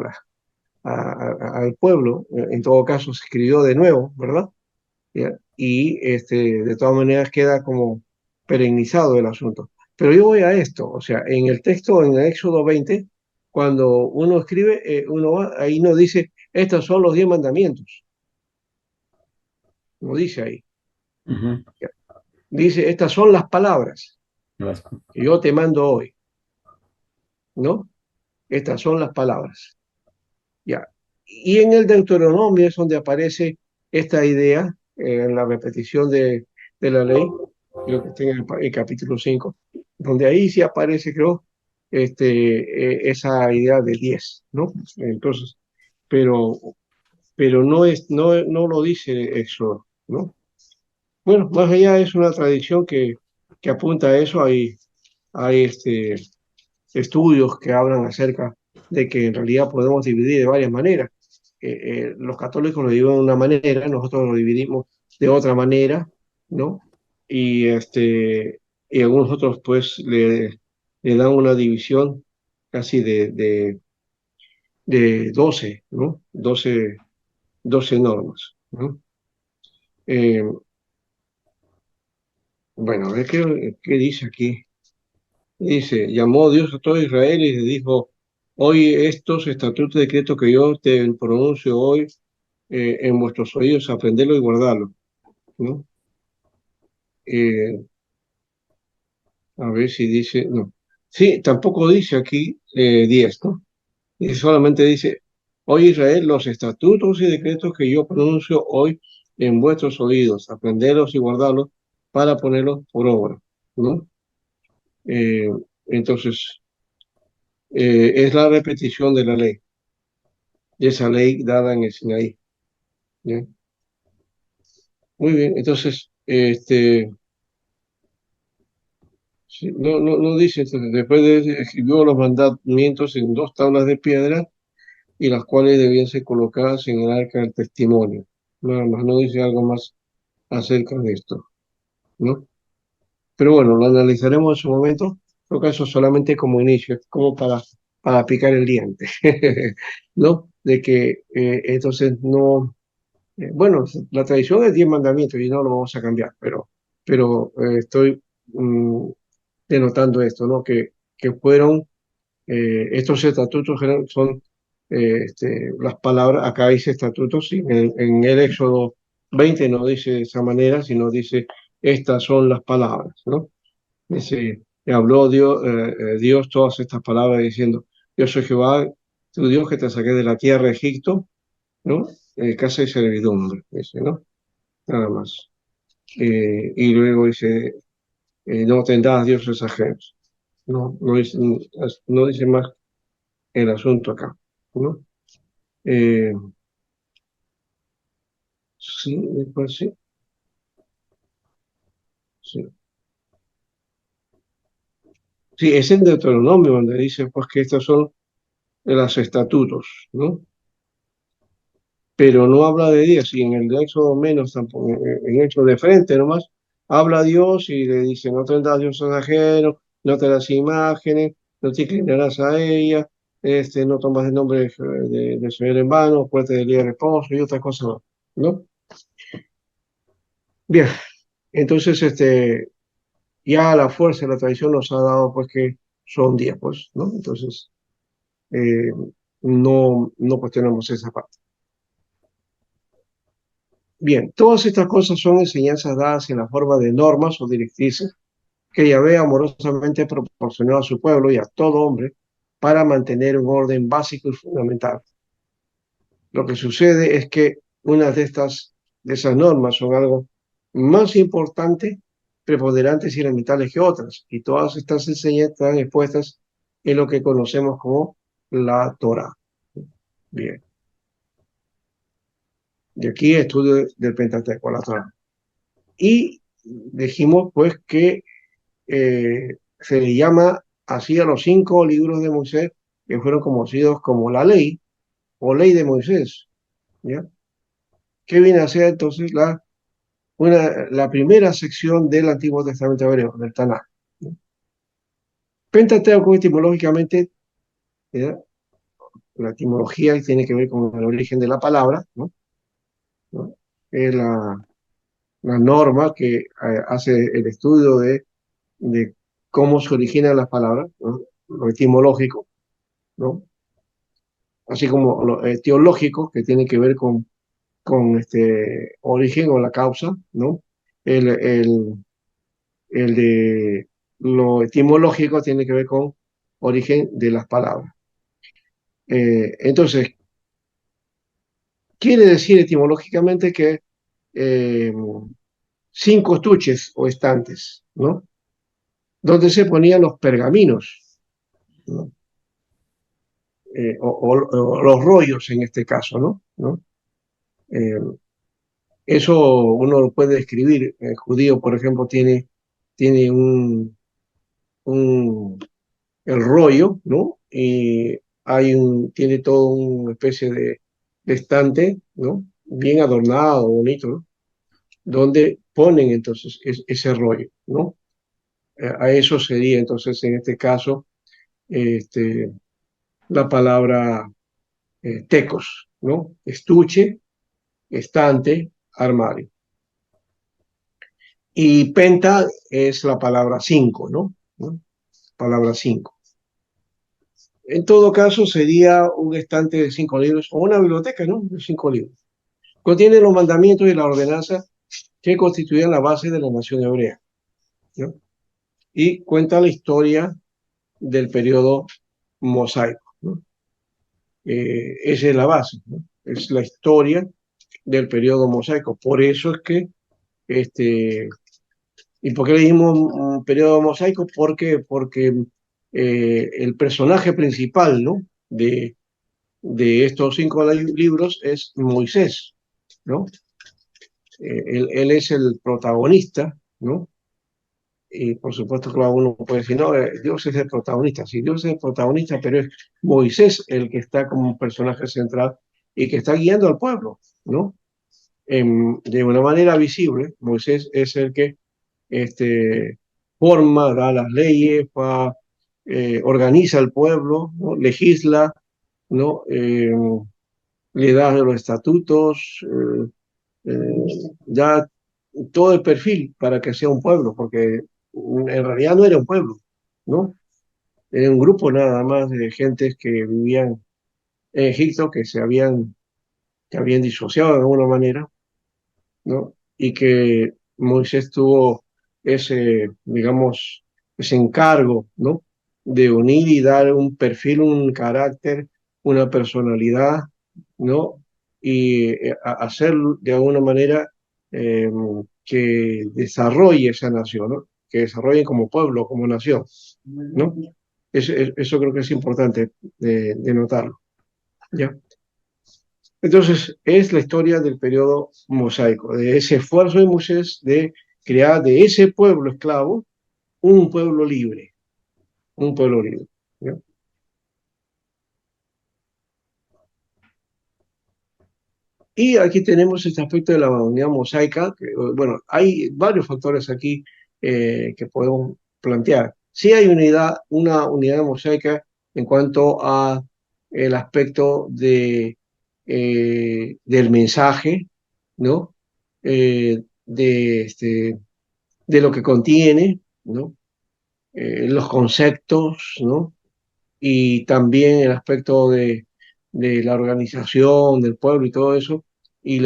[SPEAKER 1] al pueblo. En todo caso, se escribió de nuevo, ¿verdad? ¿Ya? Y de todas maneras queda como perennizado el asunto. Pero yo voy a esto, o sea, en el texto, en el Éxodo 20, cuando uno escribe, ahí no dice, estos son los 10 mandamientos, no dice ahí.
[SPEAKER 2] Ujú.
[SPEAKER 1] ¿Ya? Dice, estas son las palabras
[SPEAKER 2] Las-
[SPEAKER 1] que yo te mando hoy, ¿no? Estas son las palabras. ¿Ya? Y en el Deuteronomio es donde aparece esta idea, en la repetición de la ley, creo que está en el capítulo 5 donde ahí sí aparece, creo, esa idea de 10, ¿no? Entonces, pero, pero no lo dice Éxodo, ¿no? Bueno, más allá es una tradición que apunta a eso, hay estudios que hablan acerca de que en realidad podemos dividir de varias maneras. Los católicos lo dividen de una manera, nosotros lo dividimos de otra manera, ¿no? Y, y algunos otros pues le dan una división casi de 12, ¿no? Doce normas, ¿no? Eh, bueno, a ver qué dice aquí. Dice, llamó Dios a todo Israel y le dijo, hoy estos estatutos y decretos que yo te pronuncio hoy en vuestros oídos, aprenderlo y guardarlo, ¿no? Eh, a ver si dice, no. Sí, tampoco dice aquí 10, ¿no? Y solamente dice, hoy Israel, los estatutos y decretos que yo pronuncio hoy en vuestros oídos, aprenderlos y guardarlos para ponerlos por obra, ¿no? Eh, entonces, es la repetición de la ley. De esa ley dada en el Sinaí. ¿Ya? Muy bien, entonces, sí, no dice, entonces, después de escribió los mandamientos en 2 tablas de piedra y las cuales debían ser colocadas en el arca del testimonio. Nada más, no dice algo más acerca de esto, ¿no? Pero bueno, lo analizaremos en su momento. En todo caso, solamente como inicio, como para picar el diente, ¿no? De que entonces no. Bueno, la tradición es 10 mandamientos y no lo vamos a cambiar, pero estoy denotando esto, ¿no? Que fueron, estos estatutos son las palabras, acá dice estatutos, y en el Éxodo 20 no dice de esa manera, sino dice, estas son las palabras, ¿no? Dice, y habló Dios todas estas palabras diciendo, yo soy Jehová, tu Dios que te saqué de la tierra de Egipto, ¿no? Casa de servidumbre, dice, ¿no? Nada más. Y luego dice, no tendrás dioses ajenos. No dice más el asunto acá, ¿no? Eh, sí, después sí, sí. Sí, es en Deuteronomio donde dice pues que estos son los estatutos, ¿no? Pero no habla de Dios, y en el de Éxodo menos tampoco, en Éxodo de frente nomás, habla Dios y le dice, no tendrás dioses ajenos, no te das imágenes, no te inclinarás a ella, no tomas el nombre de Señor en vano, acuérdate del día de reposo y otras cosas más, ¿no? Bien, entonces ya la fuerza de la tradición nos ha dado pues que son 10, pues, ¿no? Entonces, eh, no cuestionamos esa parte. Bien, todas estas cosas son enseñanzas dadas en la forma de normas o directrices que Yahvé amorosamente proporcionó a su pueblo y a todo hombre para mantener un orden básico y fundamental. Lo que sucede es que unas de esas normas son algo más importante, preponderantes y elementales que otras, y todas estas enseñanzas están expuestas en lo que conocemos como la Torah. Bien, y aquí estudio del Pentateuco, la Torah. Y dijimos pues que se le llama así a los 5 libros de Moisés que fueron conocidos como la ley o ley de Moisés, ¿ya? ¿Qué viene a ser entonces la primera sección del Antiguo Testamento hebreo, del Tanaj? Pentateuco etimológicamente, ¿ya? La etimología tiene que ver con el origen de la palabra, ¿no? ¿No? Es la norma que hace el estudio de cómo se originan las palabras, ¿no? Lo etimológico, ¿no? Así como lo teológico, que tiene que ver con este origen o la causa, ¿no? El, el, el de lo etimológico tiene que ver con origen de las palabras. Entonces, quiere decir etimológicamente que eh, 5 estuches o estantes, ¿no? Donde se ponían los pergaminos, ¿no? O los rollos en este caso, ¿no? ¿No? Eh, Eso uno lo puede describir. El judío, por ejemplo, tiene un, el rollo, ¿no? Y tiene todo una especie de estante, ¿no? Bien adornado, bonito, ¿no? Donde ponen entonces ese rollo, ¿no? A eso sería entonces en este caso este, la palabra tecos, ¿no? Estuche, estante, armario. Y penta es la palabra 5, ¿no? ¿No? Palabra 5. En todo caso, sería un estante de 5 libros o una biblioteca, ¿no? De 5 libros. Contiene los mandamientos y la ordenanza que constituían la base de la nación hebrea, ¿no? Y cuenta la historia del periodo mosaico, ¿no? Esa es la base, ¿no? Es la historia del periodo mosaico. Por eso es que, ¿y por qué le dijimos un periodo mosaico? Porque el personaje principal, ¿no? De estos 5 libros es Moisés, ¿no? Él es el protagonista, ¿no? Y por supuesto, claro, uno puede decir, no, Dios es el protagonista. Sí, Dios es el protagonista, pero es Moisés el que está como un personaje central y que está guiando al pueblo, ¿no? De una manera visible, Moisés es el que forma, da las leyes, organiza al pueblo, ¿no? Legisla, ¿no? Le da los estatutos, da todo el perfil para que sea un pueblo, porque en realidad no era un pueblo, ¿no? Era un grupo nada más de gentes que vivían en Egipto, que habían disociado de alguna manera, ¿no? Y que Moisés tuvo ese, digamos, ese encargo, ¿no? De unir y dar un perfil, un carácter, una personalidad, ¿no? Y hacer de alguna manera eh, que desarrolle esa nación, ¿no? Que desarrolle como pueblo, como nación, ¿no? Eso creo que es importante de notarlo, ¿ya? Entonces, es la historia del periodo mosaico, de ese esfuerzo de Moisés de crear de ese pueblo esclavo un pueblo libre, un pueblo libre, ¿ya? Y aquí tenemos este aspecto de la unidad mosaica, que, bueno, hay varios factores aquí que podemos plantear. Sí hay una unidad mosaica en cuanto a el aspecto del mensaje, ¿no? De lo que contiene, ¿no? Los conceptos, ¿no? Y también el aspecto de la organización del pueblo y todo eso, y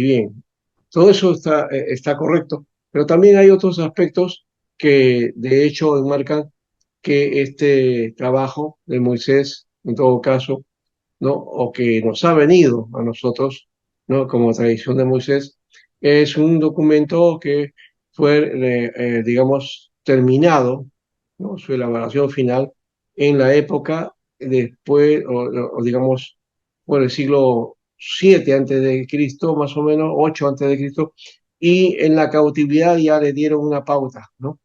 [SPEAKER 1] bien, todo eso está correcto, pero también hay otros aspectos que de hecho enmarcan que este trabajo de Moisés, en todo caso, ¿no? O que nos ha venido a nosotros, ¿no? Como tradición de Moisés, es un documento que fue, digamos, terminado, ¿no? Su elaboración final en la época después, o digamos, por el siglo 7 antes de Cristo, más o menos, 8 antes de Cristo, y en la cautividad ya le dieron una pauta, ¿no?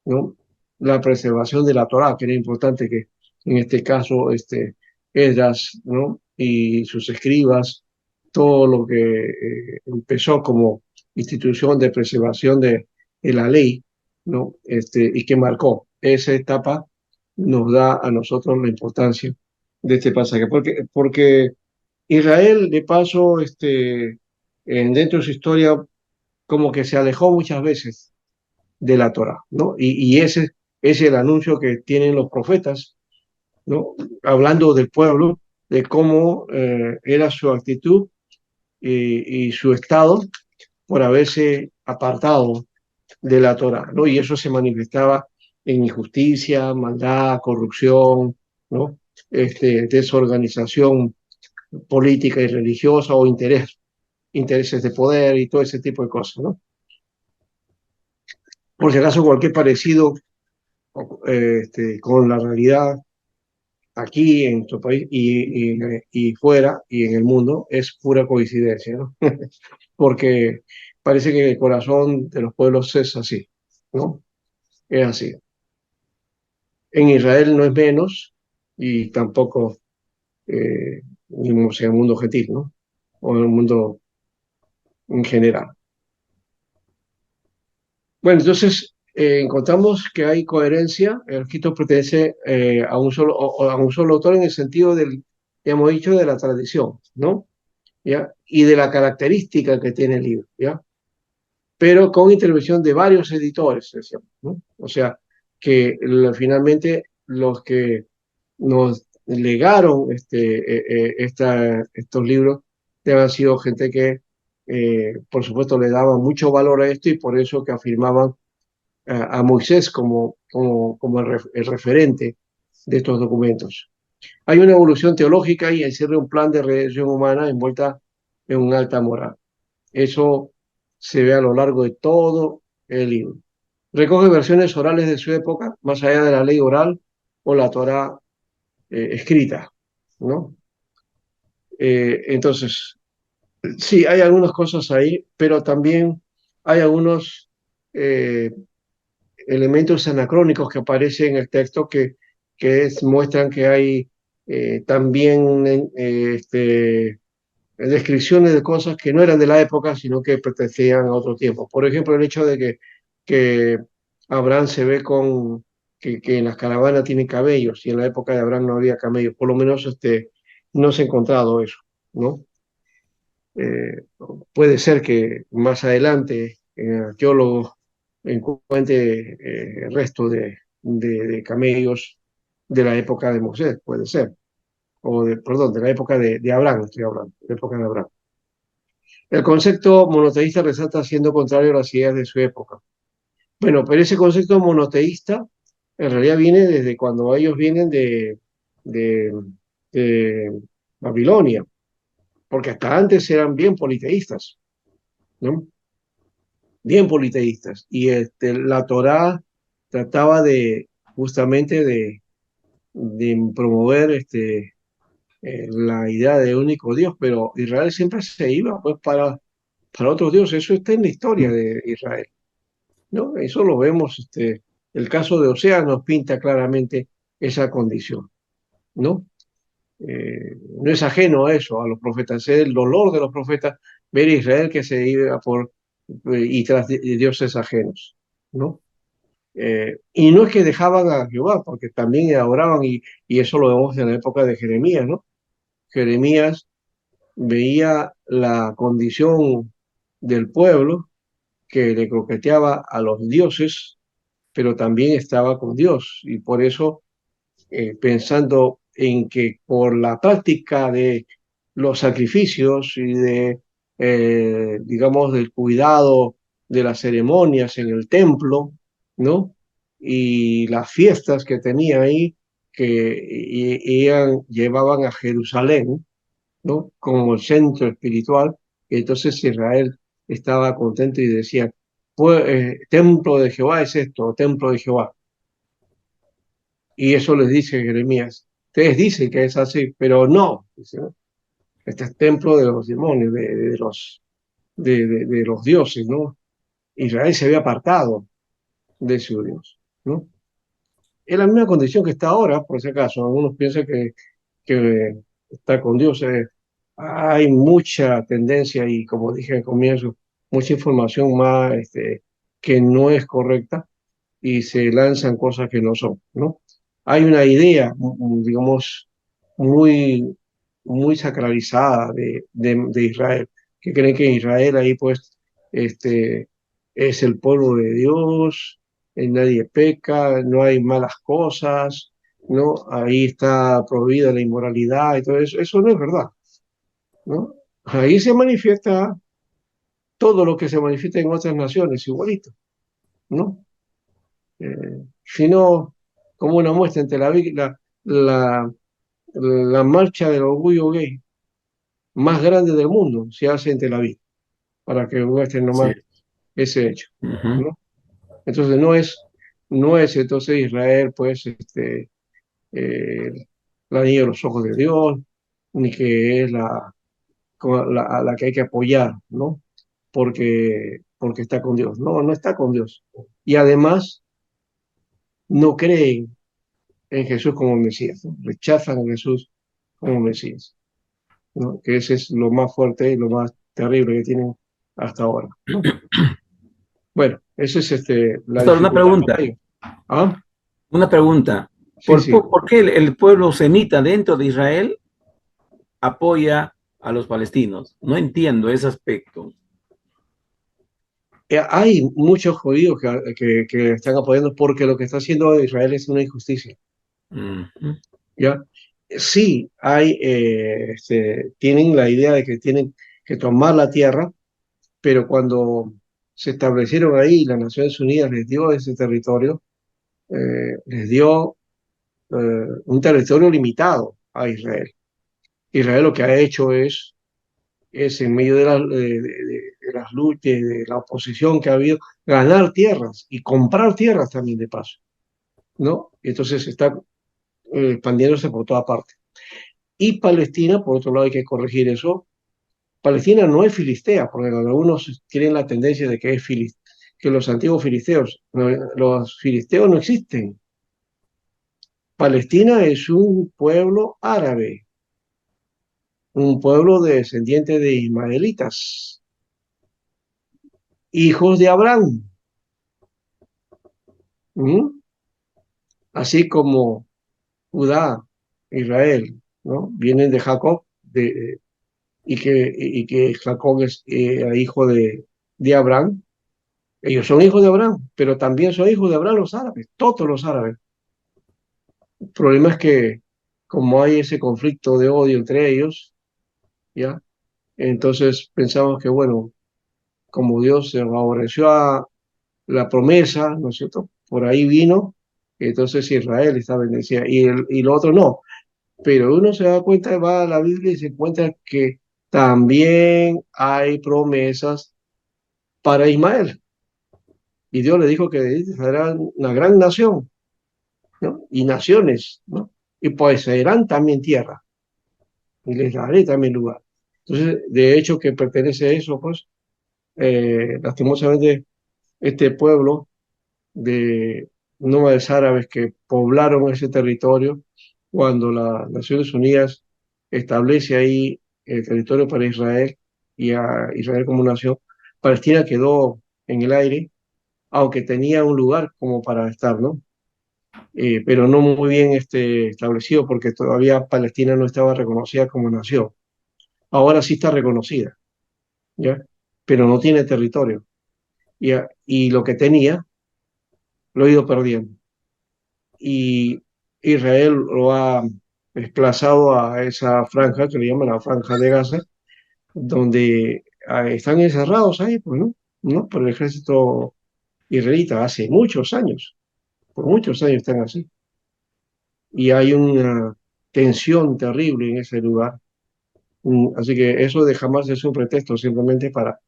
[SPEAKER 1] ¿No? La preservación de la Torá, que era importante que en este caso Esdras, ¿no? Y sus escribas, todo lo que empezó como institución de preservación de la ley, ¿no? Y que marcó esa etapa, nos da a nosotros la importancia de este pasaje, porque Israel, de paso, dentro de su historia, como que se alejó muchas veces de la Torá, ¿no? Y ese es el anuncio que tienen los profetas, ¿no? Hablando del pueblo, de cómo era su actitud y su estado por haberse apartado de la Torá, ¿no? Y eso se manifestaba en injusticia, maldad, corrupción, ¿no? Desorganización política y religiosa o intereses de poder y todo ese tipo de cosas, ¿no? Por si acaso, cualquier parecido con la realidad aquí en nuestro país y fuera y en el mundo es pura coincidencia, ¿no? Porque parece que el corazón de los pueblos es así, ¿no? Es así. En Israel no es menos y tampoco digamos, en el mundo gentil, ¿no? O en el mundo en general. Bueno, entonces encontramos que hay coherencia. El escrito pertenece a un solo autor en el sentido del, ya hemos dicho, de la tradición, ¿no? ¿Ya? Y de la característica que tiene el libro, ¿ya? Pero con intervención de varios editores, decíamos, ¿no? O sea, que finalmente los que nos legaron estos libros han sido gente que, por supuesto, le daban mucho valor a esto y por eso que afirmaban a Moisés como el referente de estos documentos. Hay una evolución teológica y encierra un plan de redención humana envuelta en un alta moral. Eso se ve a lo largo de todo el libro. Recoge versiones orales de su época, más allá de la ley oral o la Torá escrita, ¿no? Entonces, sí, hay algunas cosas ahí, pero también hay algunos eh, elementos anacrónicos que aparecen en el texto que muestran que hay también descripciones de cosas que no eran de la época, sino que pertenecían a otro tiempo. Por ejemplo, el hecho de que Abraham se ve que en las caravanas tienen camellos y en la época de Abraham no había camellos. Por lo menos no se ha encontrado eso, ¿no? Eh, Puede ser que más adelante arqueólogos encuentren el resto de camellos de la época de Moisés, puede ser, perdón, de la época de Abraham, estoy hablando, de la época de Abraham. El concepto monoteísta resalta siendo contrario a las ideas de su época. Bueno, pero ese concepto monoteísta en realidad viene desde cuando ellos vienen de, de Babilonia, porque hasta antes eran bien politeístas, ¿no? Bien politeístas. Y la Torá trataba justamente de promover la idea de único Dios, pero Israel siempre se iba pues para otros dioses. Eso está en la historia de Israel, ¿no? Eso lo vemos, el caso de Osea nos pinta claramente esa condición, ¿no? No es ajeno a eso, a los profetas, es el dolor de los profetas ver a Israel que se iba y tras de dioses ajenos, ¿no? Y no es que dejaban a Jehová, porque también adoraban, y eso lo vemos en la época de Jeremías, ¿no? Jeremías veía la condición del pueblo que le coqueteaba a los dioses, pero también estaba con Dios, y por eso, pensando en que por la práctica de los sacrificios y digamos, del cuidado de las ceremonias en el templo, ¿no? Y las fiestas que tenía ahí, llevaban a Jerusalén, ¿no? Como el centro espiritual, y entonces Israel estaba contento y decía, pues, templo de Jehová es esto, templo de Jehová. Y eso les dice Jeremías. Ustedes dicen que es así, pero no, dice, ¿no? Este es templo de los demonios, de los dioses, ¿no? Israel se había apartado de su Dios, ¿no? Es la misma condición que está ahora, por si acaso. Algunos piensan que está con Dios. Hay mucha tendencia y, como dije al comienzo, mucha información más que no es correcta y se lanzan cosas que no son, ¿no? Hay una idea, digamos, muy, muy sacralizada de Israel, que creen que Israel ahí pues es el pueblo de Dios, nadie peca, no hay malas cosas, ¿no? Ahí está prohibida la inmoralidad y todo eso. Eso no es verdad, ¿no? Ahí se manifiesta todo lo que se manifiesta en otras naciones, igualito, ¿no? Sino como una muestra entre la, la marcha del orgullo gay más grande del mundo se hace en Tel Aviv, para que muestren
[SPEAKER 2] Sí.
[SPEAKER 1] nomás ese hecho,
[SPEAKER 2] Ujú.
[SPEAKER 1] ¿no? Entonces no es entonces Israel, pues, eh, la niña de los ojos de Dios, ni que es a la que hay que apoyar, ¿no? Porque está con Dios. No, no está con Dios. Y además no creen en Jesús como Mesías, ¿no? Rechazan a Jesús como Mesías, ¿no? Que ese es lo más fuerte y lo más terrible que tienen hasta ahora, ¿no? Bueno, esa es la
[SPEAKER 2] Pastor, una
[SPEAKER 1] dificultad
[SPEAKER 2] pregunta,
[SPEAKER 1] para ellos. ¿Ah?
[SPEAKER 2] una pregunta.
[SPEAKER 1] Sí, sí.
[SPEAKER 2] ¿Por qué el pueblo semita dentro de Israel apoya a los palestinos? No entiendo ese aspecto.
[SPEAKER 1] Hay muchos judíos que están apoyando porque lo que está haciendo Israel es una injusticia,
[SPEAKER 2] Ujú.
[SPEAKER 1] ¿ya? Sí, tienen la idea de que tienen que tomar la tierra, pero cuando se establecieron ahí, las Naciones Unidas les dio ese territorio, les dio un territorio limitado a Israel. Israel lo que ha hecho es en medio de las luchas, de la oposición que ha habido, ganar tierras y comprar tierras también de paso, ¿no? Y entonces está expandiéndose por toda parte. Y Palestina, por otro lado, hay que corregir eso. Palestina no es filistea, porque algunos tienen la tendencia de que es que los antiguos filisteos, no, los filisteos no existen. Palestina es un pueblo árabe, un pueblo descendiente de ismaelitas, hijos de Abraham. ¿Mm? Así como Judá, Israel, ¿no? Vienen de Jacob y que Jacob es hijo de Abraham. Ellos son hijos de Abraham, pero también son hijos de Abraham los árabes, todos los árabes. El problema es que como hay ese conflicto de odio entre ellos, ¿ya? Entonces pensamos que, bueno, como Dios se favoreció a la promesa, ¿no es cierto? Por ahí vino, entonces Israel está bendecida y lo otro no. Pero uno se da cuenta, va a la Biblia y se encuentra que también hay promesas para Ismael. Y Dios le dijo que de él será una gran nación, ¿no? Y naciones, ¿no? Y poseerán también tierra, y les daré también lugar. Entonces, de hecho, que pertenece a eso, pues, lastimosamente, este pueblo de nómades árabes que poblaron ese territorio, cuando las Naciones Unidas establece ahí el territorio para Israel y a Israel como nación, Palestina quedó en el aire, aunque tenía un lugar como para estar, ¿no? Pero no muy bien establecido porque todavía Palestina no estaba reconocida como nación. Ahora sí está reconocida, ¿ya? Pero no tiene territorio. Y lo que tenía lo ha ido perdiendo. Y Israel lo ha desplazado a esa franja que le llaman la franja de Gaza, donde están encerrados ahí, pues, ¿no? ¿No? Por el ejército israelita hace muchos años, por muchos años están así. Y hay una tensión terrible en ese lugar. Así que eso de jamás es un pretexto simplemente para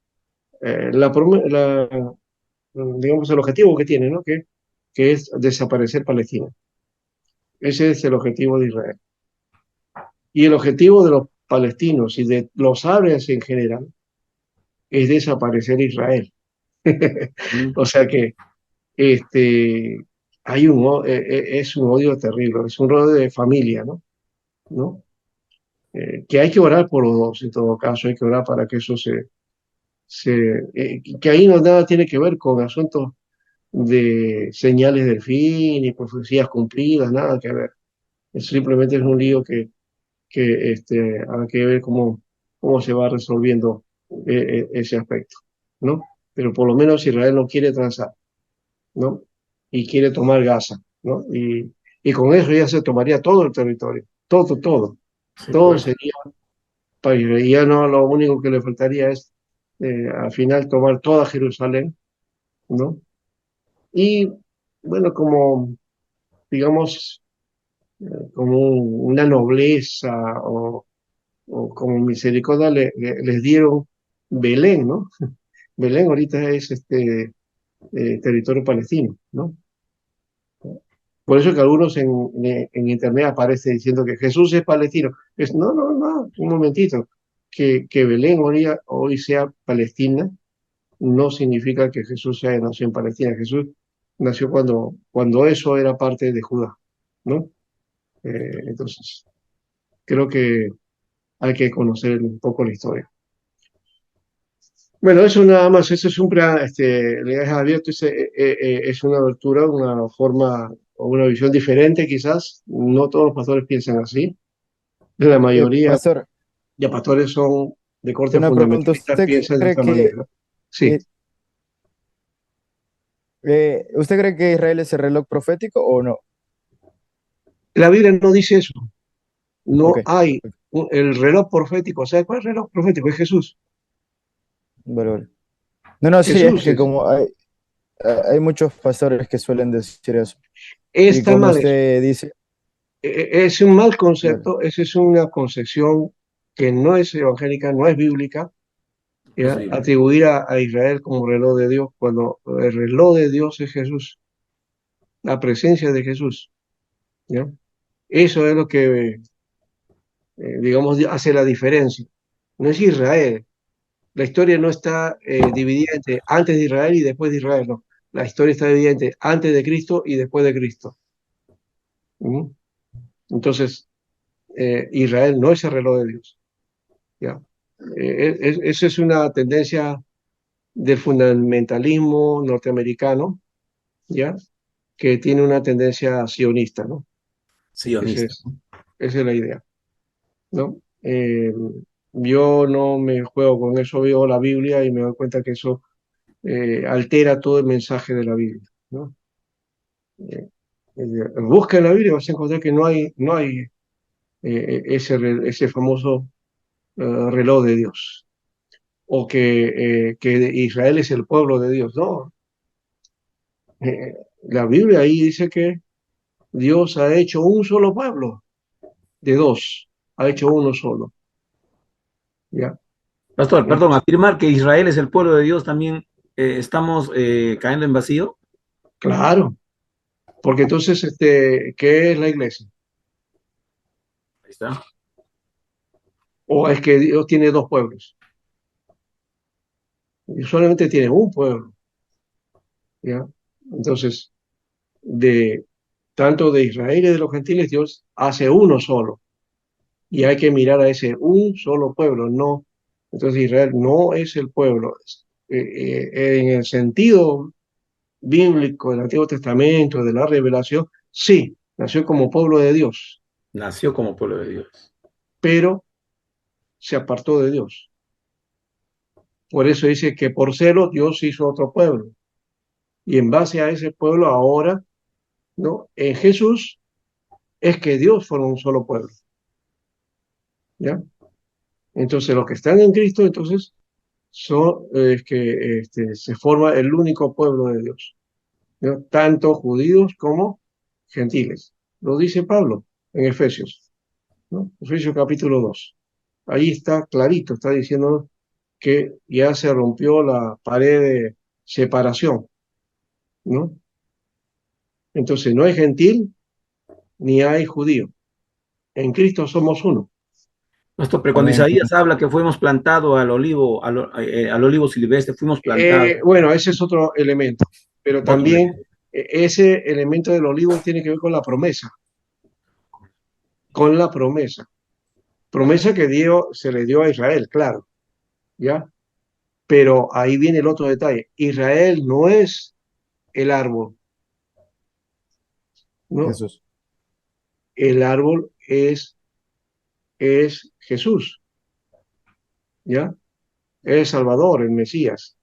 [SPEAKER 1] digamos, el objetivo que tiene, ¿no? Que es desaparecer Palestina. Ese es el objetivo de Israel. Y el objetivo de los palestinos y de los árabes en general es desaparecer Israel.
[SPEAKER 2] Mm.
[SPEAKER 1] O sea que hay es un odio terrible, es un odio de familia, ¿no? ¿No? Que hay que orar por los dos, en todo caso, hay que orar para que eso que ahí no nada tiene que ver con asuntos de señales del fin y profecías cumplidas, nada que ver. Simplemente es un lío que habrá que ver cómo se va resolviendo ese aspecto, ¿no? Pero por lo menos Israel no quiere transar, ¿no? Y quiere tomar Gaza, ¿no? Y con eso ya se tomaría todo el territorio,
[SPEAKER 2] Sí,
[SPEAKER 1] todo
[SPEAKER 2] pues.
[SPEAKER 1] sería para Israel. Y ya no, lo único que le faltaría es al final tomar toda Jerusalén, ¿no? Y bueno, como, digamos, como una nobleza o como misericordia les dieron Belén, ¿no? Belén ahorita es territorio palestino, ¿no? Por eso que algunos en internet aparece diciendo que Jesús es palestino. No, no, no, un momentito. Que Belén hoy sea Palestina no significa que Jesús sea nació en Palestina. Jesús nació cuando eso era parte de Judá, ¿no? Entonces, creo que hay que conocer un poco la historia. Bueno, eso nada más, eso es le dejas abierto, es una abertura, una forma o una visión diferente quizás. No todos los pastores piensan así. La mayoría
[SPEAKER 5] Pastor,
[SPEAKER 1] de pastores son de corte
[SPEAKER 5] una pregunta.
[SPEAKER 1] fundamentalista, piensan de esta manera. Sí,
[SPEAKER 5] Eh, ¿Usted cree que Israel es el reloj profético o no?
[SPEAKER 1] la Biblia no dice eso.
[SPEAKER 5] Ok,
[SPEAKER 1] No hay el reloj profético. ¿Sabe cuál es el reloj profético? Es Jesús.
[SPEAKER 5] vale, vale. No, no, sí, es
[SPEAKER 1] Jesús
[SPEAKER 5] que
[SPEAKER 1] es.
[SPEAKER 5] como hay muchos pastores que suelen decir eso. Y
[SPEAKER 1] Está
[SPEAKER 5] como
[SPEAKER 1] mal eso.
[SPEAKER 5] usted dice,
[SPEAKER 1] Es un mal
[SPEAKER 5] vale,
[SPEAKER 1] concepto, esa es una concepción que no es evangélica, no es bíblica, ¿ya?
[SPEAKER 2] Posible.
[SPEAKER 1] Atribuir a Israel como reloj de Dios cuando el reloj de Dios es Jesús, la presencia de Jesús, ¿ya? Eso es lo que, digamos, hace la diferencia. No es Israel. La historia no está dividida entre antes de Israel y después de Israel, no. La historia está dividida entre antes de Cristo y después de Cristo. ¿Mm? Entonces, Israel no es el reloj de Dios, ¿ya? Esa es una tendencia del fundamentalismo norteamericano, ¿ya? Que tiene una tendencia sionista, ¿no? Ese
[SPEAKER 2] Sionista.
[SPEAKER 1] es, esa es la idea, ¿no? Yo no me juego con eso, veo la Biblia y me doy cuenta que eso altera todo el mensaje de la Biblia, ¿no? Eh, Busca en la Biblia, vas a encontrar que no hay ese famoso reloj de Dios, o que Israel es el pueblo de Dios, no. La Biblia ahí dice que Dios ha hecho un solo pueblo, de dos, ha hecho uno solo, ¿ya?
[SPEAKER 2] Pastor, perdón,
[SPEAKER 1] Entonces,
[SPEAKER 2] afirmar que Israel es el pueblo de Dios también estamos cayendo en vacío.
[SPEAKER 1] claro, porque entonces, ¿qué es la iglesia?
[SPEAKER 2] Ahí está.
[SPEAKER 1] ¿O es que Dios tiene dos pueblos? Y solamente tiene un pueblo, ¿ya? Entonces, de tanto de Israel y de los gentiles, Dios hace uno solo, y hay que mirar a ese un solo pueblo, no. Entonces, Israel no es el pueblo. En el sentido bíblico del Antiguo Testamento, de la revelación, sí, nació como pueblo de Dios,
[SPEAKER 2] Nació como pueblo de Dios.
[SPEAKER 1] pero se apartó de Dios. Por eso dice que por celo Dios hizo otro pueblo. Y en base a ese pueblo ahora, ¿no? En Jesús es que Dios forma un solo pueblo, ¿ya? Entonces los que están en Cristo, entonces, son que se forma el único pueblo de Dios, ¿no? Tanto judíos como gentiles. Lo dice Pablo en Efesios, ¿no? Efesios capítulo 2. Ahí está clarito, está diciendo que ya se rompió la pared de separación, ¿no? Entonces no hay gentil ni hay judío. En Cristo somos uno.
[SPEAKER 2] Pastor, pero cuando
[SPEAKER 5] Amén.
[SPEAKER 2] Isaías habla que fuimos plantados al olivo silvestre, fuimos plantados.
[SPEAKER 1] Bueno, ese es otro elemento, pero
[SPEAKER 2] Otro
[SPEAKER 1] también ese elemento del olivo tiene que ver con la promesa que se le dio a Israel, claro, ¿ya? Pero ahí viene el otro detalle. Israel no es el árbol, ¿no?
[SPEAKER 5] Jesús.
[SPEAKER 1] El árbol es Jesús, ¿ya? Es el Salvador, el Mesías.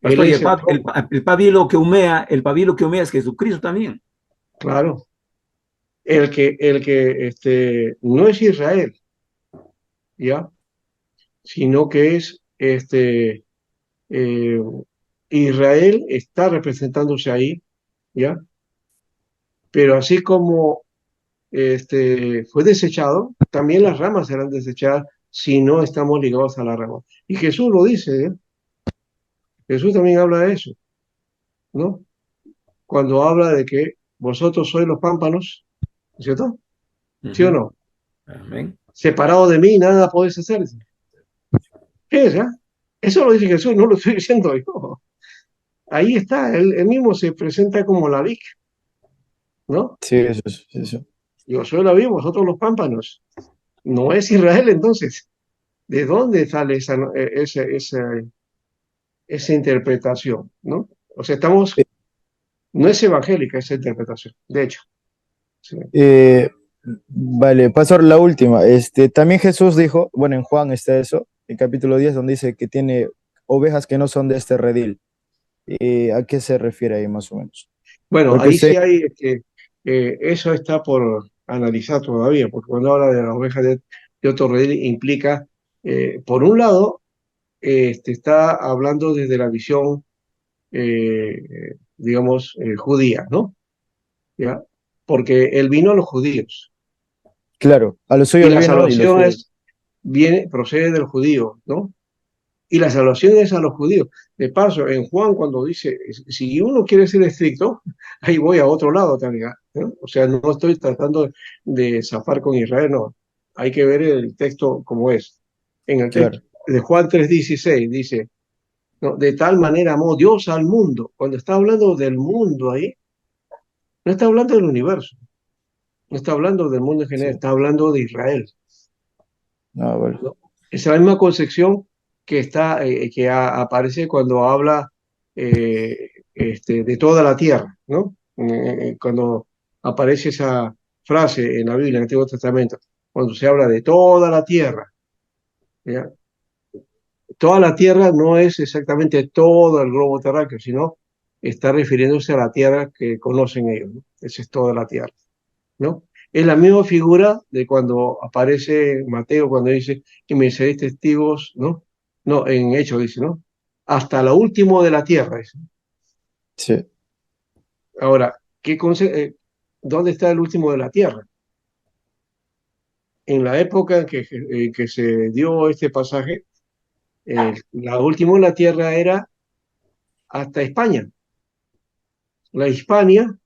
[SPEAKER 1] Él
[SPEAKER 2] pastor, y
[SPEAKER 1] es el tronco,
[SPEAKER 2] el pabilo que humea es Jesucristo también.
[SPEAKER 1] claro. El que no es Israel, ¿ya? Sino que es eh, Israel está representándose ahí, ¿ya? Pero así como fue desechado, también las ramas serán desechadas si no estamos ligados a la rama. Y Jesús lo dice, ¿eh? Jesús también habla de eso, ¿no? Cuando habla de que vosotros sois los pámpanos, ¿cierto? ¿Sí o
[SPEAKER 2] Ujú.
[SPEAKER 1] no?
[SPEAKER 2] Amén.
[SPEAKER 1] Separado de mí, nada podéis hacer. ¿Qué es, eso lo dice Jesús, no lo estoy diciendo yo. Ahí está, él mismo se presenta como la vid, ¿no?
[SPEAKER 5] Sí, Jesús. Jesús.
[SPEAKER 1] Yo soy la vid, vosotros los pámpanos. No es Israel entonces. ¿De dónde sale esa interpretación, ¿no? O sea, no es evangélica esa interpretación, de hecho. Sí.
[SPEAKER 5] Eh, vale, pastor, la última. También Jesús dijo, bueno, en Juan está eso, en capítulo 10 donde dice que tiene ovejas que no son de este redil. ¿A qué se refiere ahí más o menos?
[SPEAKER 1] Bueno,
[SPEAKER 5] Porque
[SPEAKER 1] ahí
[SPEAKER 5] usted,
[SPEAKER 1] sí hay, eso está por analizar todavía, porque cuando habla de las ovejas de otro redil implica, por un lado, está hablando desde la visión, digamos, judía, ¿no? ¿Ya? Porque él vino a los judíos
[SPEAKER 5] claro, a los
[SPEAKER 1] y
[SPEAKER 5] suyos
[SPEAKER 1] la
[SPEAKER 5] vino y los
[SPEAKER 1] salvación
[SPEAKER 5] suyos.
[SPEAKER 1] procede del judío, ¿no? Y la salvación es a los judíos. De paso, en Juan cuando dice, si uno quiere ser estricto, ahí voy a otro lado también, ¿no? O sea, no estoy tratando de zafar con Israel, no. Hay que ver el texto como es. En el texto
[SPEAKER 5] Claro,
[SPEAKER 1] de Juan 3:16 dice, ¿no? De tal manera amó Dios al mundo. Cuando está hablando del mundo ahí, no está hablando del universo, no está hablando del mundo en general,
[SPEAKER 5] sí.
[SPEAKER 1] está hablando de Israel,
[SPEAKER 5] No, vale.
[SPEAKER 1] ¿no? Esa misma concepción aparece cuando habla de toda la tierra, ¿no? Cuando aparece esa frase en la Biblia, en el Antiguo Testamento, cuando se habla de toda la tierra, ¿ya? Toda la tierra no es exactamente todo el globo terráqueo, sino está refiriéndose a la tierra que conocen ellos, ¿no? Esa es toda la tierra, ¿no? Es la misma figura de cuando aparece Mateo, cuando dice, y me seréis testigos, ¿no? No, en Hechos dice, ¿no? Hasta lo último de la tierra, dice.
[SPEAKER 5] Sí,
[SPEAKER 1] Ahora, ¿dónde está el último de la tierra? En la época en que se dio este pasaje, la última de la tierra era hasta España, la Hispania,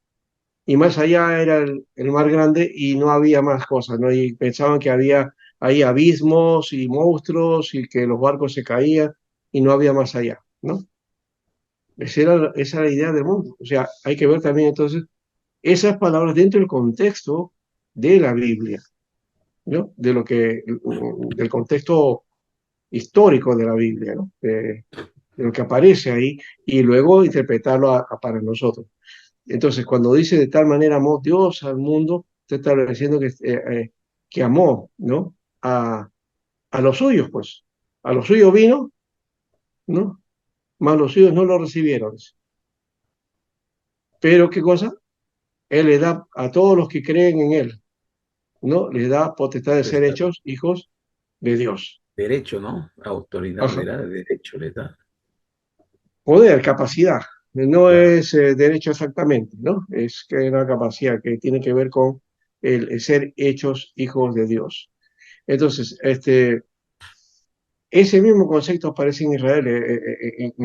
[SPEAKER 1] y más allá era el mar grande y no había más cosas, ¿no? Y pensaban que había ahí abismos y monstruos y que los barcos se caían y no había más allá, ¿no? Esa era la idea del mundo. O sea, hay que ver también entonces esas palabras dentro del contexto de la Biblia, ¿no? Del contexto histórico de la Biblia, ¿no? De lo que aparece ahí y luego interpretarlo para nosotros. Entonces, cuando dice de tal manera amó Dios al mundo, está estableciendo que amó, ¿no? A los suyos, pues. A los suyos vino, ¿no? Más los suyos no lo recibieron. Pero, ¿qué cosa? Él le da a todos los que creen en Él, ¿no? Les da potestad de ser hechos hijos de Dios.
[SPEAKER 2] Derecho, ¿no? Autoridad,
[SPEAKER 1] Ajá.
[SPEAKER 2] le da derecho, le da.
[SPEAKER 1] Poder, capacidad. No
[SPEAKER 2] Claro.
[SPEAKER 1] es derecho exactamente, ¿no? Es que una capacidad que tiene que ver con el ser hechos hijos de Dios. Entonces, ese mismo concepto aparece en Israel,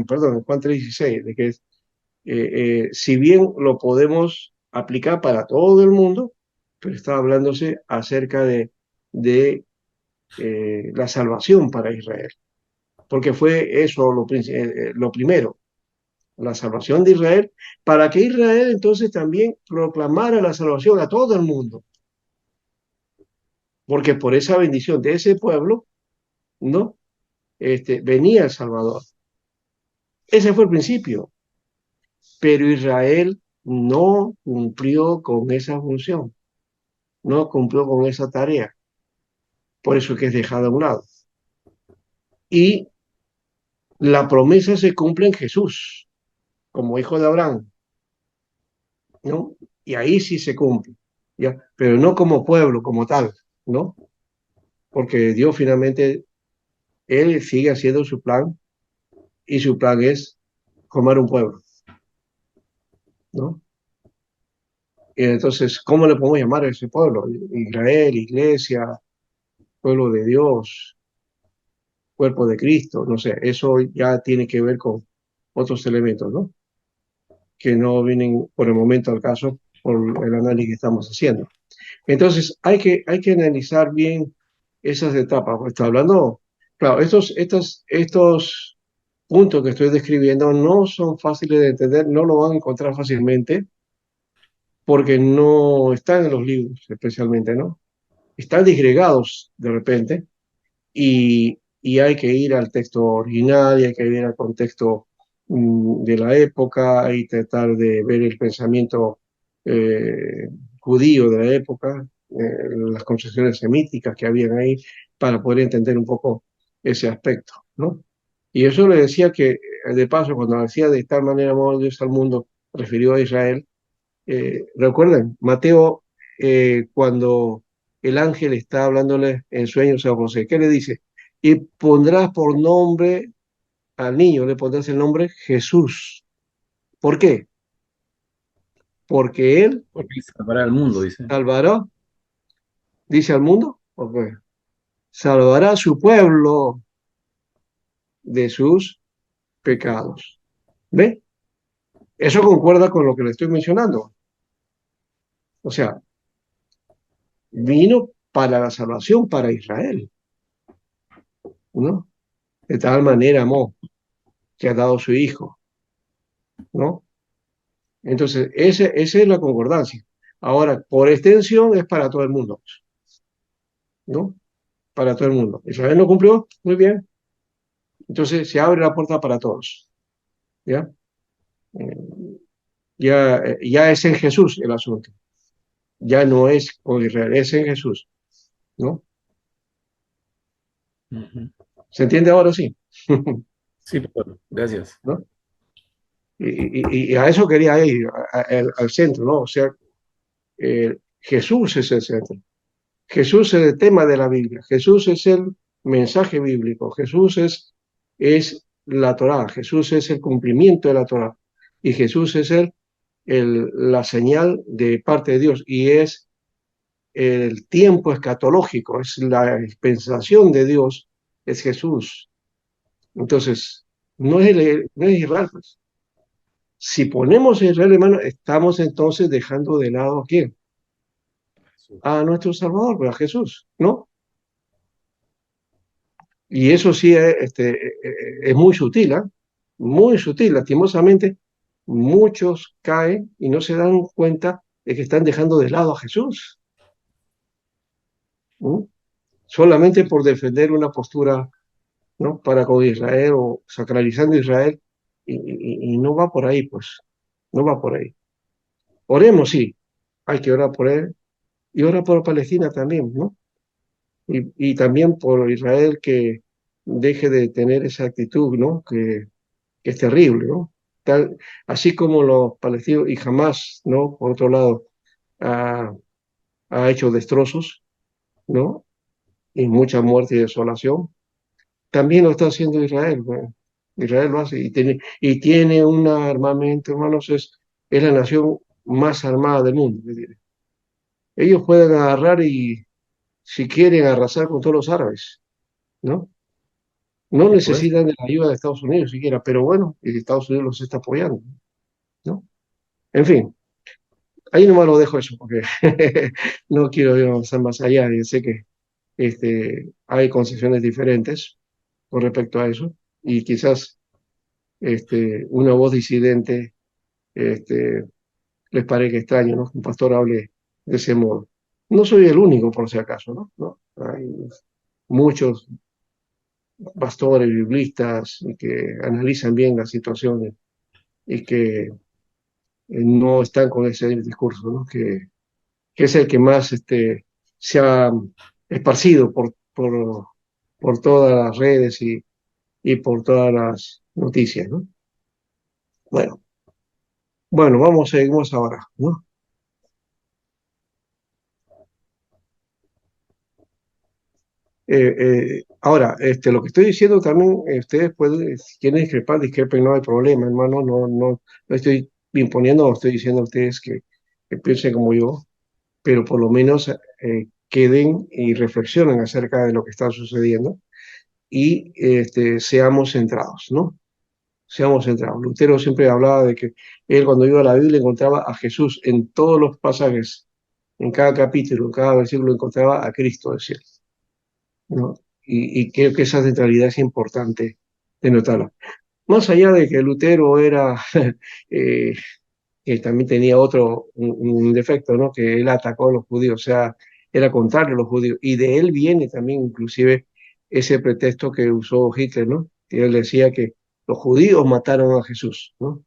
[SPEAKER 1] perdón, en Juan 3:16, de que si bien lo podemos aplicar para todo el mundo, pero está hablándose acerca de la salvación para Israel, porque fue eso lo primero, la salvación de Israel, para que Israel entonces también proclamara la salvación a todo el mundo, porque por esa bendición de ese pueblo, ¿no? Venía el Salvador. Ese fue el principio, pero Israel no cumplió con esa función, no cumplió con esa tarea, por eso que es dejada a un lado. Y la promesa se cumple en Jesús, como hijo de Abraham, ¿no? Y ahí sí se cumple, ¿ya? Pero no como pueblo, como tal, ¿no? Porque Dios finalmente, Él sigue haciendo su plan y su plan es formar un pueblo, ¿no? Y entonces, ¿cómo le podemos llamar a ese pueblo? Israel, iglesia, pueblo de Dios, cuerpo de Cristo, no sé, eso ya tiene que ver con otros elementos, ¿no? Que no vienen por el momento al caso por el análisis que estamos haciendo. Entonces, hay que analizar bien esas etapas. Pues está hablando, claro, estos puntos que estoy describiendo no son fáciles de entender, no lo van a encontrar fácilmente porque no están en los libros, especialmente, ¿no? Están disgregados de repente y hay que ir al texto original y hay que ir al contexto de la época y tratar de ver el pensamiento eh, judío de la época, las concepciones semíticas que habían ahí, para poder entender un poco ese aspecto, ¿no? Y eso le decía que, de paso, cuando decía de tal manera amó Dios al mundo, refirió a Israel. Recuerden, Mateo, cuando el ángel está hablándole en sueños a José, ¿qué le dice? Y pondrás por nombre al niño, le pondrás el nombre Jesús. ¿Por qué? Porque él
[SPEAKER 2] Porque salvará al mundo, dice.
[SPEAKER 1] salvará, dice al mundo, ok, salvará a su pueblo de sus pecados. ¿Ve? Eso concuerda con lo que le estoy mencionando. O sea, vino para la salvación para Israel, ¿no? De tal manera amó que ha dado su hijo, ¿no? Entonces, esa es la concordancia. Ahora, por extensión es para todo el mundo, ¿no? Para todo el mundo. Israel no cumplió, muy bien. Entonces se abre la puerta para todos, ¿ya? Eh, ya es en Jesús el asunto. Ya no es con Israel, es en Jesús, ¿no?
[SPEAKER 2] Ujú.
[SPEAKER 1] ¿Se entiende ahora sí?
[SPEAKER 2] Sí, pastor, gracias.
[SPEAKER 1] ¿No? Y a eso quería ir, al centro, ¿no? O sea, Jesús es el centro. Jesús es el tema de la Biblia, Jesús es el mensaje bíblico, Jesús es la Torá, Jesús es el cumplimiento de la Torá y Jesús es la señal de parte de Dios y es el tiempo escatológico, es la dispensación de Dios, es Jesús. Entonces, no es Israel, pues. Si ponemos a Israel, hermano, estamos entonces dejando de lado a quién, a nuestro Salvador, pues, a Jesús, ¿no? Y eso sí es muy sutil, ¿eh? Muy sutil. Lastimosamente, muchos caen y no se dan cuenta de que están dejando de lado a Jesús, ¿no? Solamente por defender una postura, ¿no? Para con Israel o sacralizando Israel, y no va por ahí, pues, no va por ahí. Oremos, sí, hay que orar por él y orar por Palestina también, ¿no? Y también por Israel que deje de tener esa actitud, ¿no? Que es terrible, ¿no? Así como los palestinos y jamás, ¿no? Por otro lado, ha, ha hecho destrozos, ¿no? Y mucha muerte y desolación. También lo está haciendo Israel, ¿no? Israel lo hace y tiene un armamento, hermanos, es la nación más armada del mundo. Es decir, ellos pueden agarrar y, si quieren, arrasar con todos los árabes, ¿no? No
[SPEAKER 2] Sí, pues.
[SPEAKER 1] necesitan de la ayuda de Estados Unidos siquiera, pero bueno, y Estados Unidos los está apoyando, ¿no? En fin, ahí nomás lo dejo eso, porque no quiero ir avanzar más allá. Yo sé que hay concepciones diferentes con respecto a eso, y quizás una voz disidente este, les parezca extraño, ¿no? Que un pastor hable de ese modo. No soy el único, por si acaso, ¿no? ¿No? Hay muchos pastores, biblistas, y que analizan bien las situaciones y que no están con ese discurso, ¿no? Que es el que más se ha esparcido por todas las redes y por todas las noticias, ¿no? Bueno, bueno, seguimos ahora, ¿no? Ahora, lo que estoy diciendo también, ustedes pueden, si quieren discrepar, discrepen, no hay problema, hermano, no estoy imponiendo, no estoy diciendo a ustedes que piensen como yo, pero por lo menos queden y reflexionen acerca de lo que está sucediendo y seamos centrados, ¿no? Seamos centrados. Lutero siempre hablaba de que él cuando iba a la Biblia encontraba a Jesús en todos los pasajes, en cada capítulo, en cada versículo encontraba a Cristo, decía, ¿no? Y creo que esa centralidad es importante de notarla. Más allá de que Lutero era, eh, que también tenía un defecto, ¿no? Que él atacó a los judíos, o sea, era contrario a los judíos. Y de él viene también inclusive ese pretexto que usó Hitler, ¿no? Que él decía que los judíos mataron a Jesús, ¿no?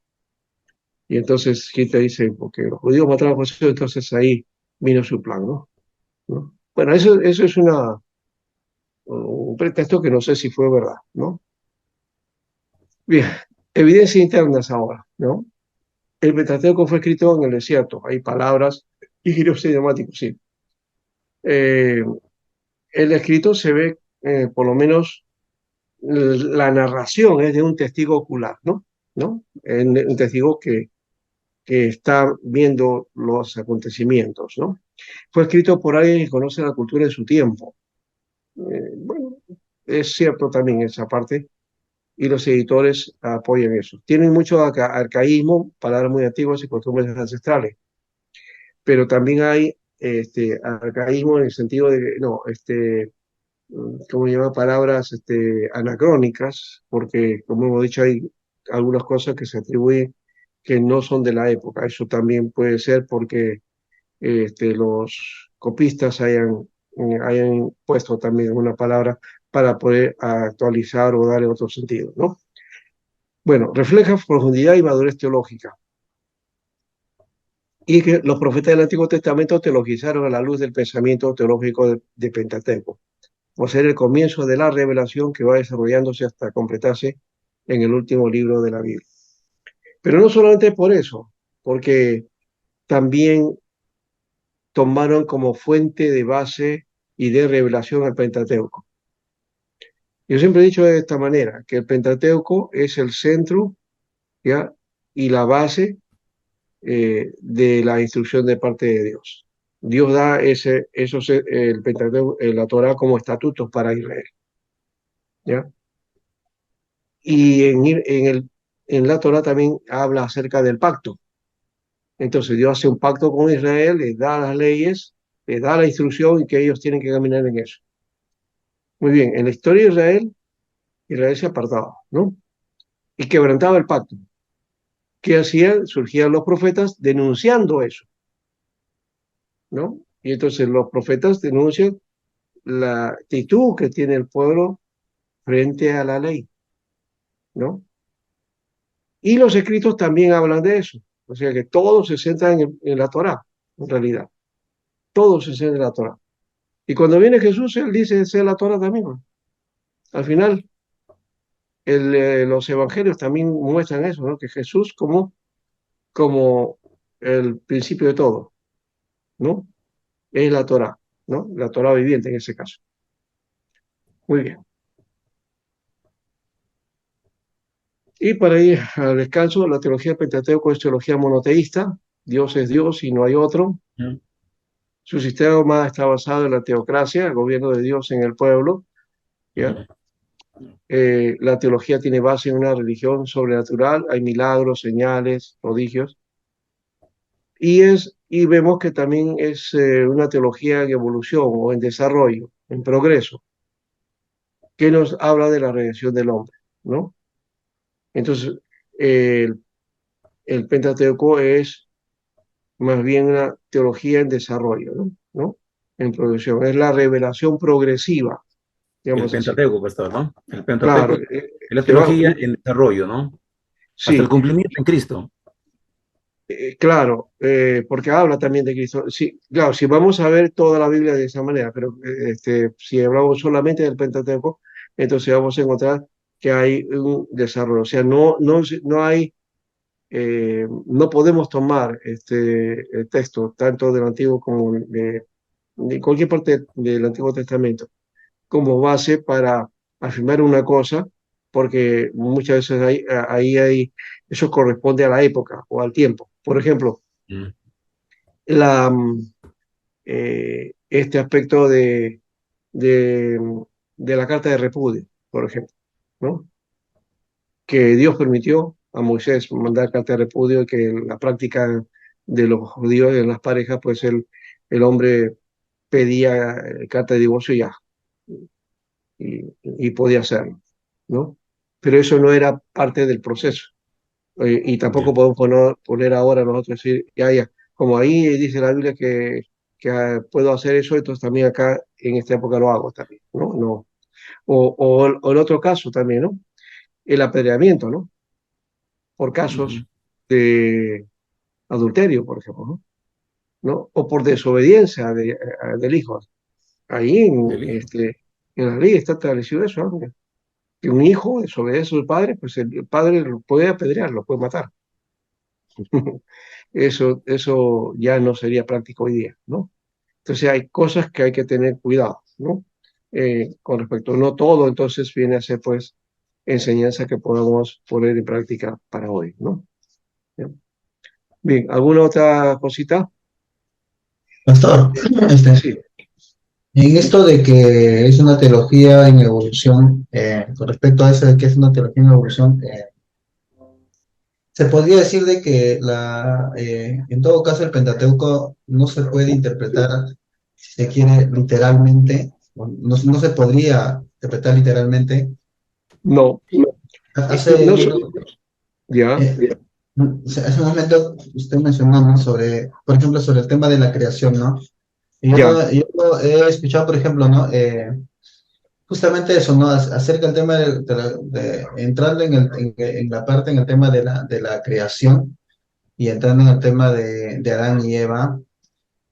[SPEAKER 1] Y entonces Hitler dice, porque los judíos mataron a Jesús, entonces ahí vino su plan, ¿no? ¿No? Bueno, eso es un pretexto que no sé si fue verdad, ¿no? Bien, evidencias internas ahora, ¿no? El Pentateuco fue escrito en el desierto, hay palabras y giros idiomáticos, sí. El escrito se ve, por lo menos, la narración es de un testigo ocular, ¿no? ¿No? Un testigo que está viendo los acontecimientos, ¿no? Fue escrito por alguien que conoce la cultura de su tiempo. Bueno, es cierto también esa parte, y los editores apoyan eso. Tienen mucho arcaísmo, palabras muy antiguas y costumbres ancestrales, pero también hay arcaísmo en el sentido de, no, ¿cómo se llama? Palabras anacrónicas, porque como hemos dicho hay algunas cosas que se atribuyen que no son de la época. Eso también puede ser porque los copistas hayan puesto también una palabra para poder actualizar o darle otro sentido, ¿no? Bueno, refleja profundidad y madurez teológica. Y que los profetas del Antiguo Testamento teologizaron a la luz del pensamiento teológico de Pentateuco, por ser el comienzo de la revelación que va desarrollándose hasta completarse en el último libro de la Biblia. Pero no solamente por eso, porque también tomaron como fuente de base y de revelación al Pentateuco. Yo siempre he dicho de esta manera, que el Pentateuco es el centro, ¿ya? Y la base de la instrucción de parte de Dios. Dios da el Pentateuco, la Torah como estatutos para Israel, ¿ya? Y en la Torah también habla acerca del pacto. Entonces Dios hace un pacto con Israel, les da las leyes, les da la instrucción y que ellos tienen que caminar en eso. Muy bien, en la historia de Israel, Israel se apartaba, ¿no? Y quebrantaba el pacto. ¿Qué hacían? Surgían los profetas denunciando eso, ¿no? Y entonces los profetas denuncian la actitud que tiene el pueblo frente a la ley, ¿no? Y los escritos también hablan de eso. O sea que todo se centra en la Torá, en realidad. Todo se centra en la Torá. Y cuando viene Jesús, él dice, sea la Torá también, ¿no? Al final, los evangelios también muestran eso, ¿no? Que Jesús como el principio de todo, ¿no? Es la Torá, ¿no? La Torá viviente en ese caso. Muy bien. Y para ir al descanso, la teología del Pentateuco es teología monoteísta. Dios es Dios y no hay otro. Su sistema está basado en la teocracia, el gobierno de Dios en el pueblo, ¿ya? La teología tiene base en una religión sobrenatural, hay milagros, señales, prodigios, y vemos que también es una teología en evolución o en desarrollo, en progreso, que nos habla de la redención del hombre, ¿no? Entonces, el, el Pentateuco es más bien una teología en desarrollo, ¿no? ¿No? En progresión, es la revelación progresiva,
[SPEAKER 2] El
[SPEAKER 1] digamos así.
[SPEAKER 2] Pentateuco, pastor, ¿no? El Pentateuco
[SPEAKER 1] Claro,
[SPEAKER 2] es la
[SPEAKER 1] se va,
[SPEAKER 2] teología en desarrollo, ¿no? Hasta el
[SPEAKER 1] sí,
[SPEAKER 2] cumplimiento en Cristo.
[SPEAKER 1] claro, porque habla también de Cristo. Sí, claro, si vamos a ver toda la Biblia de esa manera, pero si hablamos solamente del Pentateuco, entonces vamos a encontrar que hay un desarrollo. O sea, no hay, no podemos tomar el texto tanto del Antiguo como de cualquier parte del Antiguo Testamento como base para afirmar una cosa, porque muchas veces eso corresponde a la época o al tiempo. Por ejemplo,
[SPEAKER 2] Mm.
[SPEAKER 1] la, este aspecto de, de la carta de repudio, por ejemplo, ¿no? Que Dios permitió a Moisés mandar carta de repudio, que la práctica de los judíos en las parejas, pues el hombre pedía carta de divorcio y ya, y podía hacerlo, ¿no? Pero eso no era parte del proceso. Y
[SPEAKER 2] Ya.
[SPEAKER 1] tampoco podemos poner ahora nosotros decir, ya, como ahí dice la Biblia que puedo hacer eso, entonces también acá en esta época lo hago también, ¿no? No. O el otro caso también, ¿no? El apedreamiento, ¿no? Por
[SPEAKER 2] Ujú.
[SPEAKER 1] casos de adulterio, por ejemplo, ¿no? ¿No? O por desobediencia del hijo. Ahí
[SPEAKER 2] Del Hijo.
[SPEAKER 1] en la ley está establecido eso, ¿no? Que un hijo desobedece a su padre, pues el padre lo puede apedrear, lo puede matar. Eso ya no sería práctico hoy día, ¿no? Entonces hay cosas que hay que tener cuidado, ¿no? Con respecto, no todo entonces viene a ser pues enseñanza que podamos poner en práctica para hoy, ¿no? Bien, ¿alguna otra cosita?
[SPEAKER 6] Pastor, este,
[SPEAKER 1] Sí,
[SPEAKER 6] en esto de que es una teología en evolución, con respecto a eso de que es una teología en evolución, se podría decir de que en todo caso el Pentateuco no se puede interpretar, si se quiere, literalmente, no se podría interpretar literalmente.
[SPEAKER 1] no,
[SPEAKER 6] Hace,
[SPEAKER 1] no, ya,
[SPEAKER 6] eh, hace un momento usted mencionó, ¿no? Sobre, por ejemplo, sobre el tema de la creación, ¿no? Y
[SPEAKER 1] ya,
[SPEAKER 6] yo he escuchado, por ejemplo, ¿no? Justamente eso, ¿no? Acerca del tema de entrando en la parte, en el tema de la creación y entrando en el tema de Adán y Eva,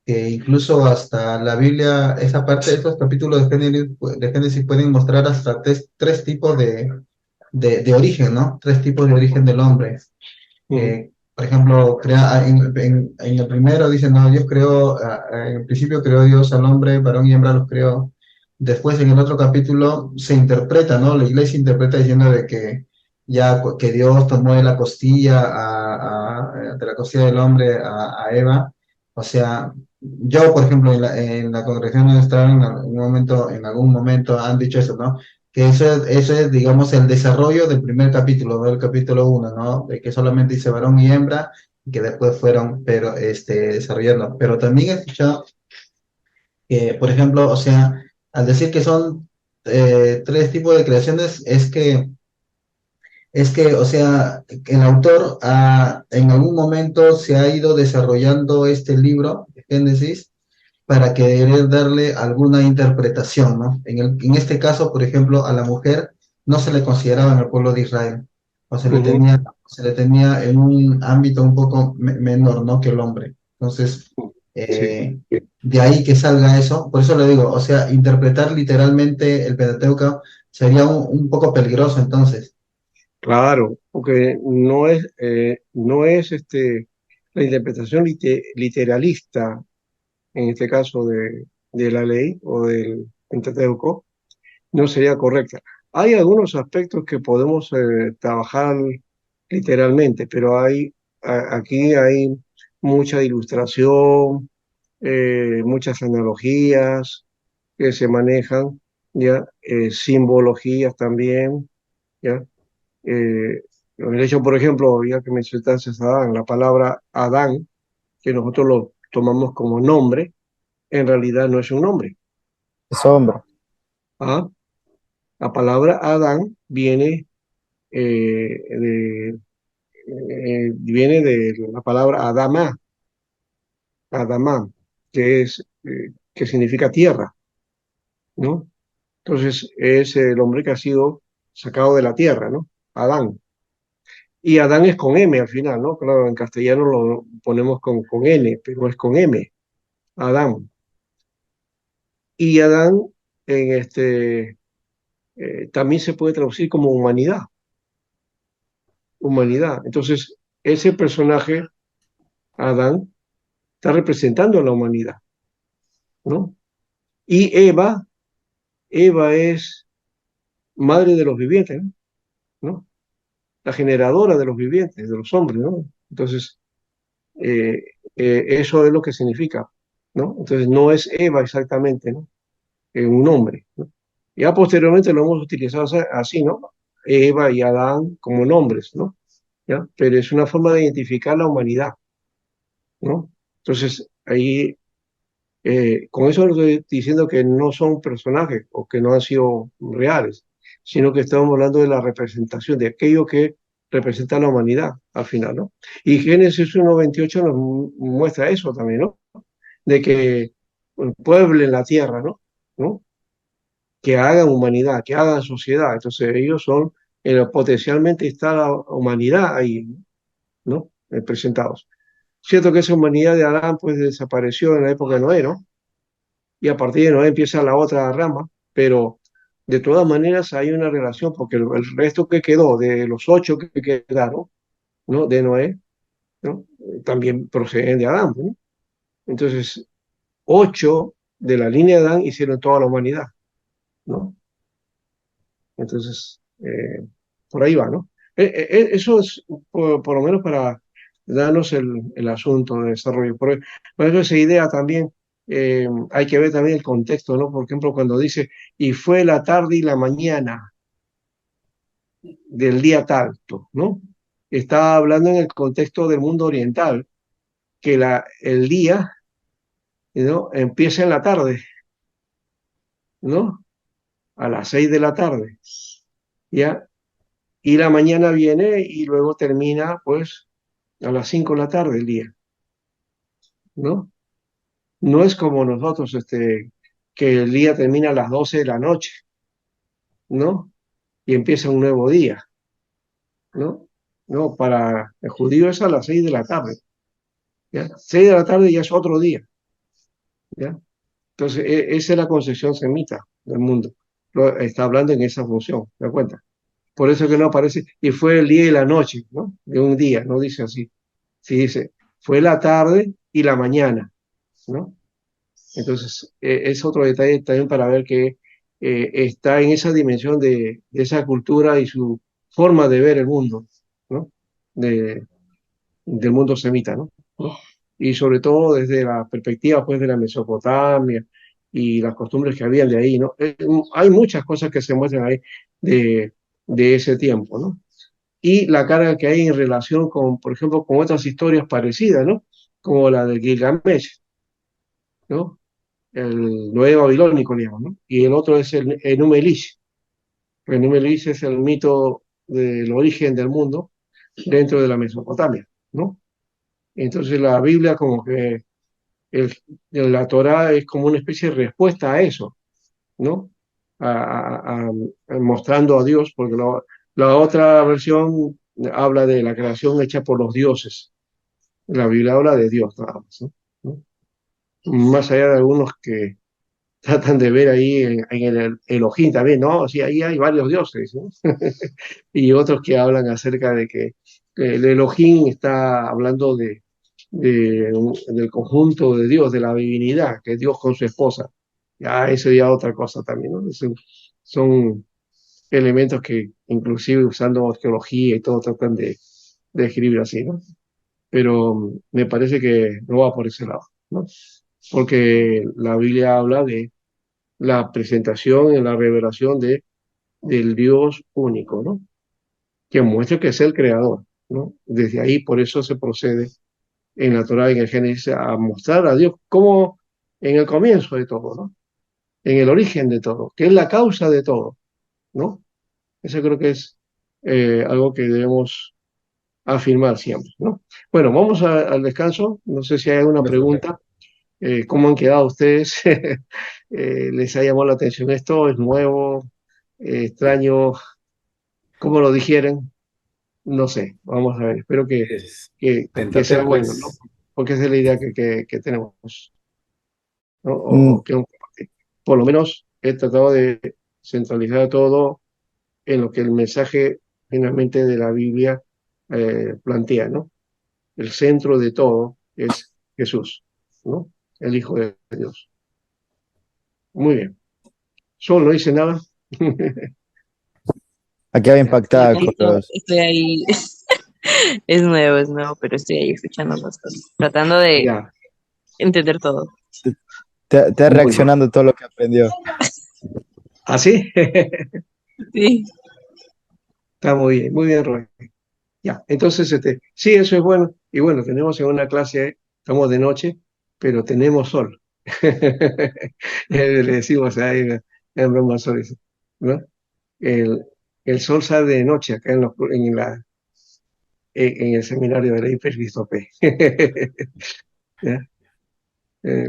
[SPEAKER 6] que incluso hasta la Biblia, esa parte, estos capítulos de Génesis pueden mostrar hasta tres tipos de origen, ¿no? Tres tipos de origen del hombre.
[SPEAKER 1] ujú,
[SPEAKER 6] Por ejemplo, en el primero dice, no, Dios creó, en el principio creó Dios al hombre, varón y hembra los creó. Después en el otro capítulo se interpreta, ¿no? La iglesia interpreta diciendo de que que Dios tomó de la costilla, de la costilla del hombre a Eva. O sea, yo, por ejemplo, en la congregación donde estaba en algún momento, en algún momento han dicho eso, ¿no? Que eso es, digamos, el desarrollo del primer capítulo, ¿no? Del capítulo uno, ¿no? De que solamente dice varón y hembra, y que después fueron, pero, desarrollando. Pero también he escuchado que, por ejemplo, o sea, al decir que son tres tipos de creaciones, o sea, el autor en algún momento se ha ido desarrollando este libro, de Génesis, para querer darle alguna interpretación, ¿no? En este caso, por ejemplo, a la mujer no se le consideraba en el pueblo de Israel, o
[SPEAKER 1] ujú,
[SPEAKER 6] se le tenía en un ámbito un poco menor, ¿no? Que el hombre. Entonces,
[SPEAKER 1] sí.
[SPEAKER 6] de ahí que salga eso, por eso le digo, o sea, interpretar literalmente el Pentateuco sería un poco peligroso, entonces.
[SPEAKER 1] Claro, porque no es la interpretación literalista, en este caso de la ley o del Pentateuco, no sería correcta. Hay algunos aspectos que podemos trabajar literalmente, pero aquí hay mucha ilustración, muchas analogías que se manejan, ya, simbologías también, ya. Eh, el hecho, por ejemplo, ya que mencionaste a Adán, la palabra Adán, que nosotros lo tomamos como nombre, en realidad no es un nombre,
[SPEAKER 5] Sombra.
[SPEAKER 1] ¿ah? La palabra Adán de, viene de la palabra Adamá, que significa tierra, ¿no? Entonces es el hombre que ha sido sacado de la tierra, ¿no? Adán. Y Adán es con M al final, ¿no? Claro, en castellano lo ponemos con N, pero es con M, Adán. Y Adán en también se puede traducir como humanidad, humanidad. Entonces, ese personaje, Adán, está representando a la humanidad, ¿no? Y Eva es madre de los vivientes, ¿no? La generadora de los vivientes, de los hombres, ¿no? Entonces, eh, eso es lo que significa, ¿no? Entonces, no es Eva exactamente, ¿no? Un hombre, ¿no? Ya posteriormente lo hemos utilizado así, ¿no? Eva y Adán como nombres, ¿no? ¿Ya? Pero es una forma de identificar la humanidad, ¿no? Entonces, ahí, con eso no estoy diciendo que no son personajes o que no han sido reales, sino que estamos hablando de la representación, de aquello que representa la humanidad al final, ¿no? Y Génesis 1:28 nos muestra eso también, ¿no? De que pueblen la tierra, ¿no? ¿No? Que hagan humanidad, que hagan sociedad. Entonces ellos son, potencialmente está la humanidad ahí, ¿no? Presentados. Cierto que esa humanidad de Adán pues desapareció en la época de Noé, ¿no? Y a partir de Noé empieza la otra rama, pero de todas maneras hay una relación porque el resto que quedó, de los 8 que quedaron, ¿no? De Noé, ¿no? También proceden de Adán, ¿no? Entonces, 8 de la línea de Adán hicieron toda la humanidad, ¿no? Entonces, por ahí va, ¿no? Eso es por lo menos para darnos el asunto de desarrollo. Por eso esa idea también, hay que ver también el contexto, ¿no? Por ejemplo, cuando dice, y fue la tarde y la mañana del día tanto, ¿no? Está hablando en el contexto del mundo oriental, que el día, ¿no? Empieza en la tarde, ¿no? A las 6 de la tarde, ¿ya? Y la mañana viene y luego termina, pues, a las 5 de la tarde el día, ¿no? No es como nosotros, que el día termina a las 12 de la noche, ¿no? Y empieza un nuevo día, ¿no? No, para el judío es a las 6 de la tarde, ¿ya? 6 de la tarde ya es otro día, ¿ya? Entonces, esa es la concepción semita del mundo. Está hablando en esa función, ¿te das cuenta? Por eso que no aparece, y fue el día y la noche, ¿no? De un día, no dice así. Sí dice, fue la tarde y la mañana, ¿no? Entonces, es otro detalle también para ver que está en esa dimensión de esa cultura y su forma de ver el mundo, ¿no? De, del mundo semita, ¿no? ¿No? Y sobre todo desde la perspectiva, pues, de la Mesopotamia y las costumbres que habían de ahí, ¿no? Hay muchas cosas que se muestran ahí de, de ese tiempo, ¿no? Y la carga que hay en relación con, por ejemplo, con otras historias parecidas, ¿no? Como la de Gilgamesh, ¿no? El nuevo babilónico, digamos, ¿no? Y el otro es el Enuma Elish. El Enuma Elish es el mito del origen del mundo dentro de la Mesopotamia, ¿no? Entonces la Biblia como que el, la Torá es como una especie de respuesta a eso, ¿no? Mostrando a Dios, porque la otra versión habla de la creación hecha por los dioses. La Biblia habla de Dios, nada más, ¿no? Más allá de algunos que tratan de ver ahí en el Elohim también, ¿no? Sí, ahí hay varios dioses, ¿no? Y otros que hablan acerca de que el Elohim está hablando del conjunto de Dios, de la divinidad, que es Dios con su esposa. Ya eso ya otra cosa también, ¿no? Son elementos que inclusive usando arqueología y todo tratan de escribir así, ¿no? Pero me parece que no va por ese lado, ¿no? Porque la Biblia habla de la presentación y la revelación del Dios único, ¿no? Que muestra que es el creador, ¿no? Desde ahí, por eso se procede en la Torá, en el Génesis, a mostrar a Dios como en el comienzo de todo, ¿no? en el origen de todo, que es la causa de todo, ¿no? Eso creo que es algo que debemos afirmar siempre, ¿no? Bueno, vamos al descanso. No sé si hay alguna pregunta. ¿Cómo han quedado ustedes? ¿Les ha llamado la atención esto? ¿Es nuevo? ¿Extraño? ¿Cómo lo digieren? No sé, vamos a ver. Espero
[SPEAKER 2] Es
[SPEAKER 1] que sea
[SPEAKER 2] tentador,
[SPEAKER 1] bueno, ¿no?
[SPEAKER 2] pues,
[SPEAKER 1] Porque esa es la idea que tenemos, ¿no?
[SPEAKER 5] Mm,
[SPEAKER 1] O que por lo menos he tratado de centralizar todo en lo que el mensaje finalmente de la Biblia plantea, ¿no? El centro de todo es Jesús, ¿no? El Hijo de Dios. Muy bien. Sol no dice nada.
[SPEAKER 5] aquí había
[SPEAKER 1] Ya,
[SPEAKER 3] Yo
[SPEAKER 5] impactada con los...
[SPEAKER 3] estoy ahí, es nuevo, pero estoy ahí escuchando las cosas, tratando de
[SPEAKER 1] ya.
[SPEAKER 3] entender todo.
[SPEAKER 5] Te
[SPEAKER 1] Muy bien.
[SPEAKER 5] reaccionando todo lo que aprendió.
[SPEAKER 1] ¿Así?
[SPEAKER 3] Sí,
[SPEAKER 1] Está muy bien, Roy. Ya, entonces, sí, eso es bueno. Y bueno, tenemos en una clase, estamos de noche, pero tenemos sol. Le decimos ahí en broma sol, ¿no? El, el sol sale de noche acá en el seminario de la Cristo P. ¿Ya?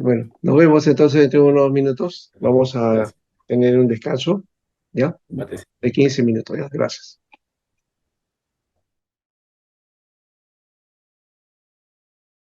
[SPEAKER 1] Bueno, nos vemos entonces dentro de unos minutos. Vamos a
[SPEAKER 2] gracias.
[SPEAKER 1] tener un descanso, ¿ya?
[SPEAKER 2] Mate.
[SPEAKER 1] De 15 minutos, ¿ya? Gracias.